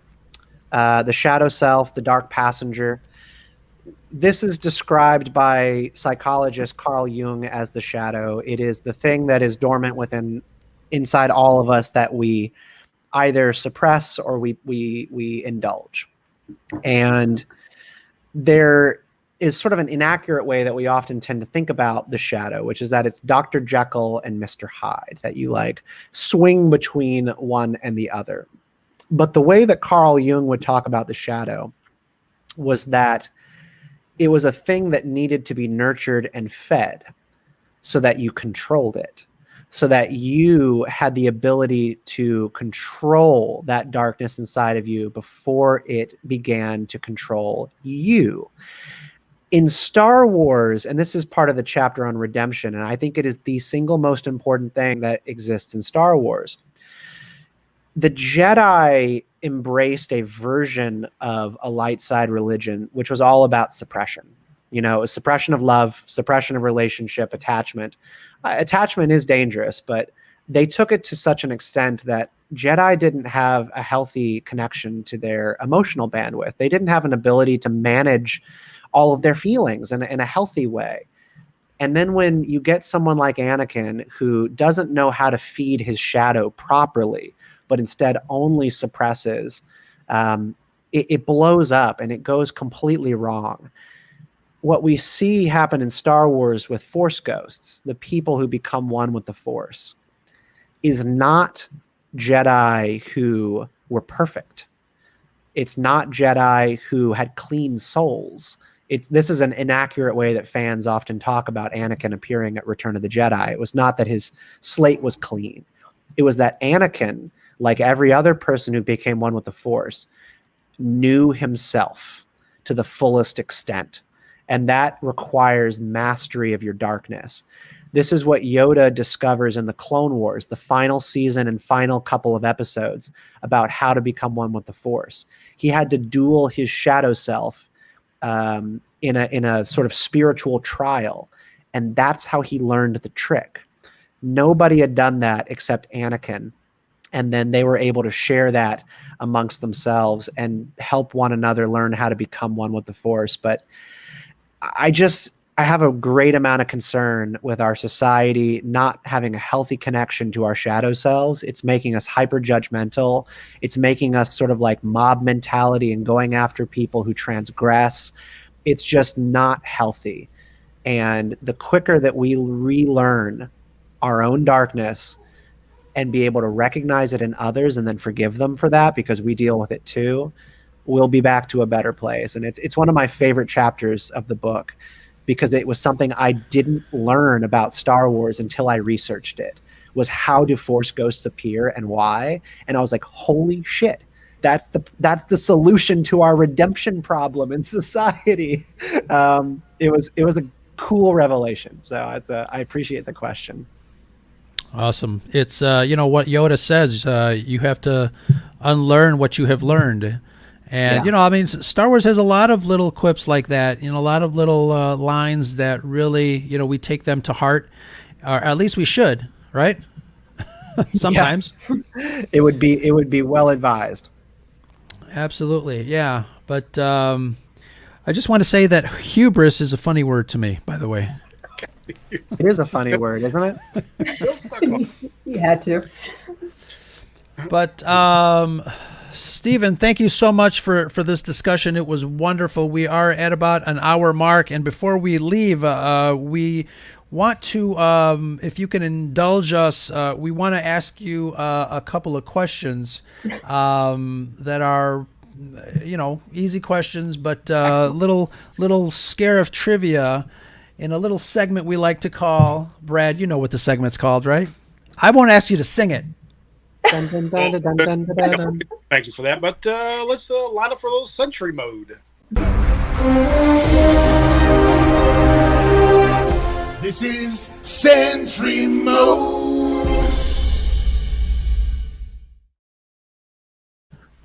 self, the dark passenger. This is described by psychologist Carl Jung as the shadow. It is the thing that is dormant inside all of us that we either suppress or we indulge. And there is sort of an inaccurate way that we often tend to think about the shadow, which is that it's Dr. Jekyll and Mr. Hyde, that you like swing between one and the other. But the way that Carl Jung would talk about the shadow was that it was a thing that needed to be nurtured and fed so that you controlled it, so that you had the ability to control that darkness inside of you before it began to control you. In Star Wars, and this is part of the chapter on redemption, and I think it is the single most important thing that exists in Star Wars, the Jedi embraced a version of a light side religion, which was all about suppression. You know, it was suppression of love, suppression of relationship, attachment. Attachment is dangerous, but they took it to such an extent that Jedi didn't have a healthy connection to their emotional bandwidth. They didn't have an ability to manage all of their feelings in a healthy way. And then when you get someone like Anakin who doesn't know how to feed his shadow properly, but instead only suppresses, it blows up and it goes completely wrong. What we see happen in Star Wars with Force ghosts, the people who become one with the Force, is not Jedi who were perfect. It's not Jedi who had clean souls. This is an inaccurate way that fans often talk about Anakin appearing at Return of the Jedi. It was not that his slate was clean. It was that Anakin, like every other person who became one with the Force, knew himself to the fullest extent. And that requires mastery of your darkness. This is what Yoda discovers in the Clone Wars, the final season and final couple of episodes, about how to become one with the Force. He had to duel his shadow self in a sort of spiritual trial. And that's how he learned the trick. Nobody had done that except Anakin. And then they were able to share that amongst themselves and help one another learn how to become one with the Force. But I have a great amount of concern with our society not having a healthy connection to our shadow selves. It's making us hyper judgmental. It's making us sort of like mob mentality and going after people who transgress. It's just not healthy. And the quicker that we relearn our own darkness and be able to recognize it in others and then forgive them for that because we deal with it too, we'll be back to a better place. And it's one of my favorite chapters of the book because it was something I didn't learn about Star Wars until I researched it, was how do Force ghosts appear and why. And I was like, holy shit, that's the solution to our redemption problem in society. It was a cool revelation. So I appreciate the question. Awesome. It's, what Yoda says, you have to unlearn what you have learned. And, Star Wars has a lot of little quips like that, a lot of little lines that really, we take them to heart, or at least we should, right? Sometimes. Yeah. It would be well advised. Absolutely. Yeah. But I just want to say that hubris is a funny word to me, by the way. It is a funny word, isn't it? You had to. But Stephen, thank you so much for this discussion. It was wonderful. We are at about an hour mark, and before we leave, we want to, if you can indulge us, we want to ask you a couple of questions that are, easy questions, but little scare of trivia in a little segment we like to call, Brad, you know what the segment's called, right? I won't ask you to sing it. Dun, dun, dun, dun, dun, dun, dun, dun. Thank you for that. But let's line up for a little Sentry mode. This is Sentry Mode.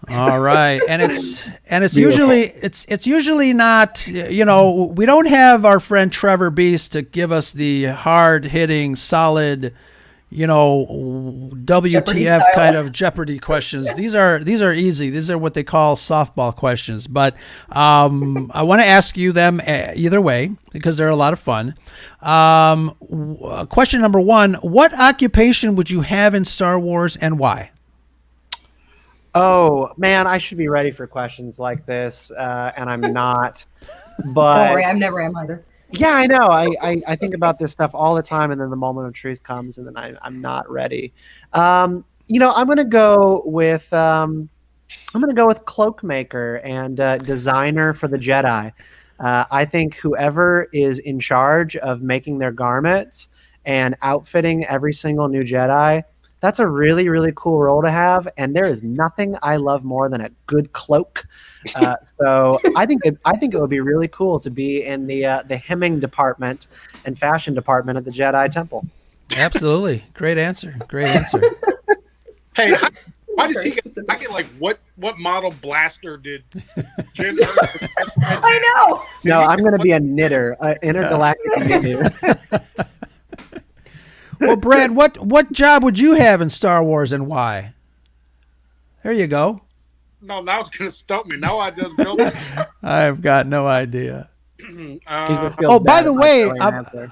All right, and it's usually not, we don't have our friend Trevor Beast to give us the hard hitting, solid, WTF kind of Jeopardy questions. These are easy. These are what they call softball questions. But I want to ask you them either way because they're a lot of fun. Question number one: what occupation would you have in Star Wars and why? Oh man, I should be ready for questions like this, and I'm not. Don't But worry, I never am either. yeah, I know. I think about this stuff all the time, and then the moment of truth comes, and then I'm not ready. I'm gonna go with cloakmaker and designer for the Jedi. I think whoever is in charge of making their garments and outfitting every single new Jedi, that's a really, really cool role to have. And there is nothing I love more than a good cloak. So I think it would be really cool to be in the hemming department and fashion department at the Jedi Temple. Absolutely, great answer. Hey, why does he get like what model blaster did Jen? I know. No, I'm going to be a knitter, intergalactic knitter. Well, Brad, what job would you have in Star Wars and why? There you go. No, now it's gonna stump me. Now I just built it. I've got no idea. Feels Oh, by bad the if I way, throw an answer.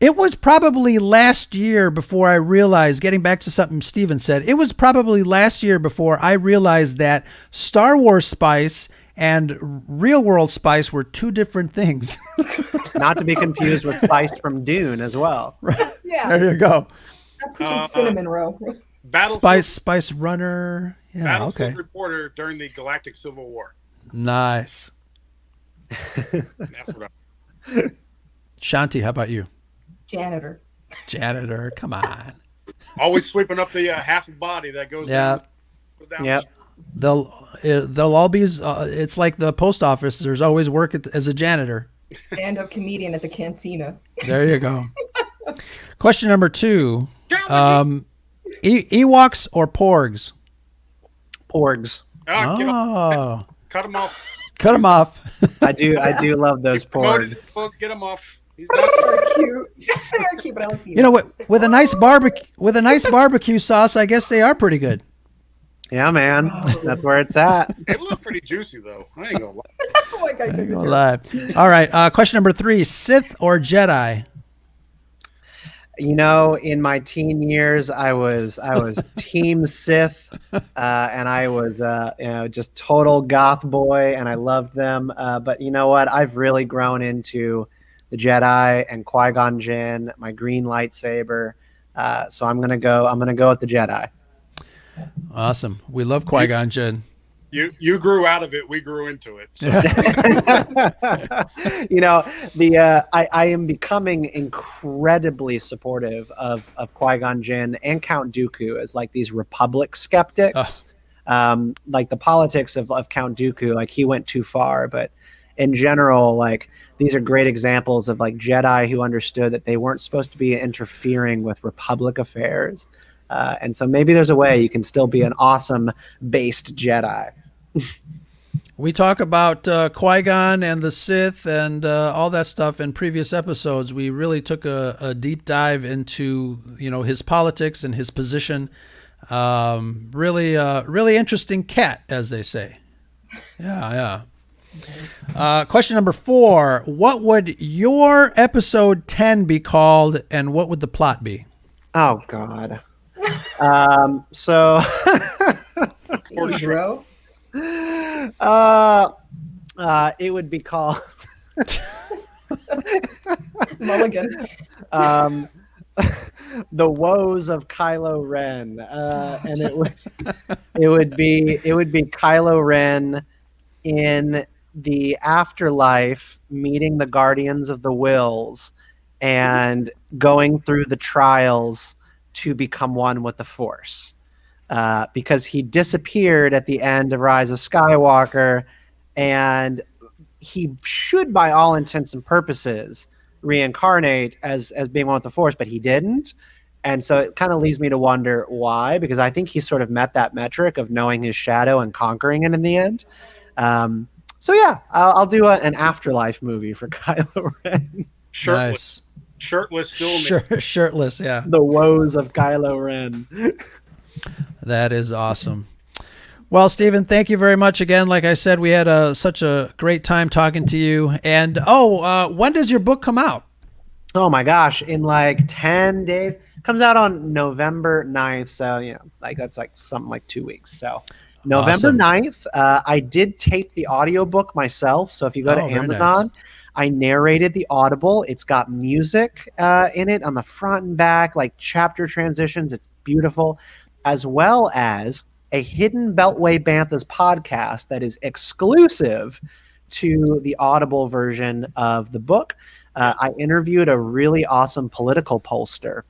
it was probably last year before I realized, getting back to something Steven said, it was probably last year before I realized that Star Wars spice and real world spice were two different things. Not to be confused with Spice from Dune as well. Yeah. There you go. I'm pushing cinnamon roll. Spice runner. Yeah, Battlefield okay. reporter during the Galactic Civil War. Nice. That's what Shanti, how about you? Janitor. Janitor, come on. always sweeping up the half a body that goes Yeah. down. Goes down Yep. They'll all be, it's like the post office. There's always work as a janitor. Stand-up comedian at the cantina. There you go. Question number 2. Ewoks or Porgs? Porgs. Ah, get off. Oh, Cut him off. cut them off. I do love those Promoted porgs. his book, get him off. He's not They're cute. They're cute, but I like the You know what? With a nice barbecue sauce, I guess they are pretty good. Yeah, man. That's where it's at. They look pretty juicy though. I ain't gonna lie. Oh my God, I ain't you're gonna good. lie. All right. Question number 3: Sith or Jedi? You know, in my teen years, I was Team Sith, and I was just total goth boy, and I loved them. But you know what? I've really grown into the Jedi and Qui-Gon Jinn, my green lightsaber. So I'm gonna go with the Jedi. Awesome. We love Qui-Gon Jinn. You grew out of it. We grew into it. So. You know, I am becoming incredibly supportive of Qui-Gon Jinn and Count Dooku as like these Republic skeptics. Like the politics of Count Dooku, like he went too far, but in general, like these are great examples of like Jedi who understood that they weren't supposed to be interfering with Republic affairs. And so maybe there's a way you can still be an awesome based Jedi. We talk about Qui-Gon and the Sith and all that stuff in previous episodes. We really took a deep dive into his politics and his position. Really interesting cat, as they say. Yeah. Question number 4: What would your episode 10 be called, and what would the plot be? Oh God. So Quarter shrimp. Bro. It would be called Mulligan. The Woes of Kylo Ren, and it would be Kylo Ren in the afterlife meeting the Guardians of the Wills and going through the trials to become one with the Force, because he disappeared at the end of Rise of Skywalker, and he should, by all intents and purposes, reincarnate as being one with the Force, but he didn't. And so it kind of leaves me to wonder why, because I think he sort of met that metric of knowing his shadow and conquering it in the end. So yeah, I'll do an afterlife movie for Kylo Ren. Shirtless. Shirtless, still. Shirtless, yeah. The Woes of Kylo Ren. That is awesome. Well, Stephen, thank you very much again. Like I said, we had such a great time talking to you. And when does your book come out? Oh my gosh, in like 10 days. Comes out on November 9th. So, that's like something like 2 weeks. So November Awesome. 9th, I did tape the audiobook myself. So if you go to very Amazon, I narrated the Audible. It's got music in it on the front and back, like chapter transitions. It's beautiful, as well as a Hidden Beltway Banthas podcast that is exclusive to the Audible version of the book. I interviewed a really awesome political pollster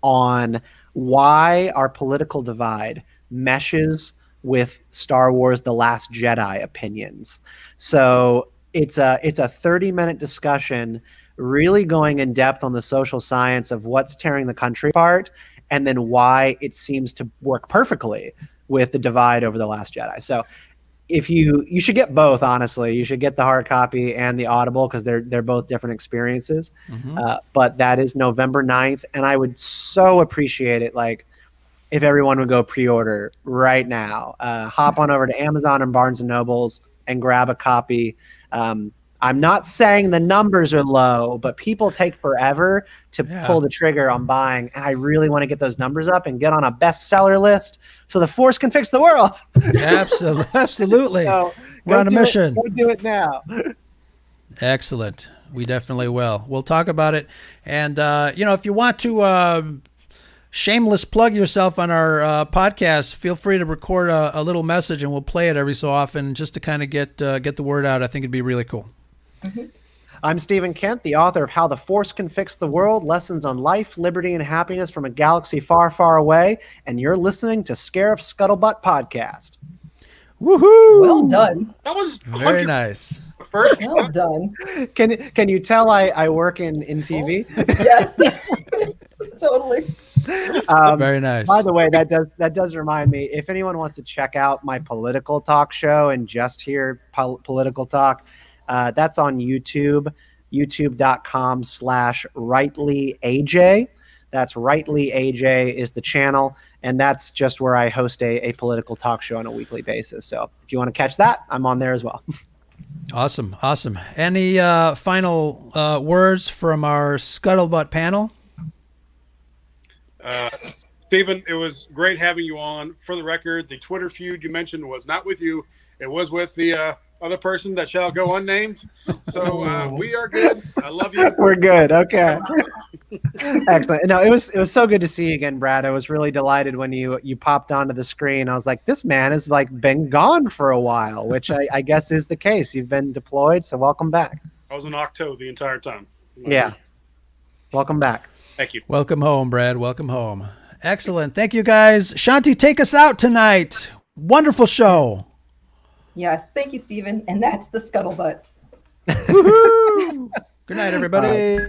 on why our political divide meshes with Star Wars The Last Jedi opinions. So it's a 30-minute discussion really going in depth on the social science of what's tearing the country apart, and then why it seems to work perfectly with the divide over The Last Jedi. So if you should get both, honestly. You should get the hard copy and the Audible, because they're both different experiences. But that is November 9th, and I would so appreciate it, like, if everyone would go pre-order right now. Hop on over to Amazon and Barnes & Nobles and grab a copy. I'm not saying the numbers are low, but people take forever to pull the trigger on buying, and I really want to get those numbers up and get on a bestseller list so the Force can fix the world. Absolutely. So we're on a mission. Go do it now. Excellent. We definitely will. We'll talk about it. And, if you want to shameless plug yourself on our podcast, feel free to record a little message, and we'll play it every so often just to kind of get the word out. I think it'd be really cool. I'm Stephen Kent, the author of How the Force Can Fix the World, Lessons on Life, Liberty, and Happiness from a Galaxy Far, Far Away, and you're listening to Scarif Scuttlebutt Podcast. Woohoo! Well done. That was Very nice. First. Well done. Can you tell I work in TV? Yes. Totally. Very nice. By the way, that does remind me, if anyone wants to check out my political talk show and just hear political talk, that's on YouTube, youtube.com/RightlyAJ. That's RightlyAJ is the channel, and that's just where I host a political talk show on a weekly basis. So if you want to catch that, I'm on there as well. Awesome. Any final words from our Scuttlebutt panel? Stephen, it was great having you on. For the record, the Twitter feud you mentioned was not with you. It was with the other person that shall go unnamed. So we are good. I love you. We're good. Okay. Excellent. No, it was so good to see you again, Brad. I was really delighted when you popped onto the screen. I was like, this man has been gone for a while, which I guess is the case. You've been deployed, so welcome back. I was in Octo the entire time. Yeah. Welcome back. Thank you. Welcome home, Brad. Welcome home. Excellent. Thank you, guys. Shanti, take us out tonight. Wonderful show. Yes. Thank you, Stephen. And that's the Scuttlebutt. Woohoo! Good night, everybody. Bye.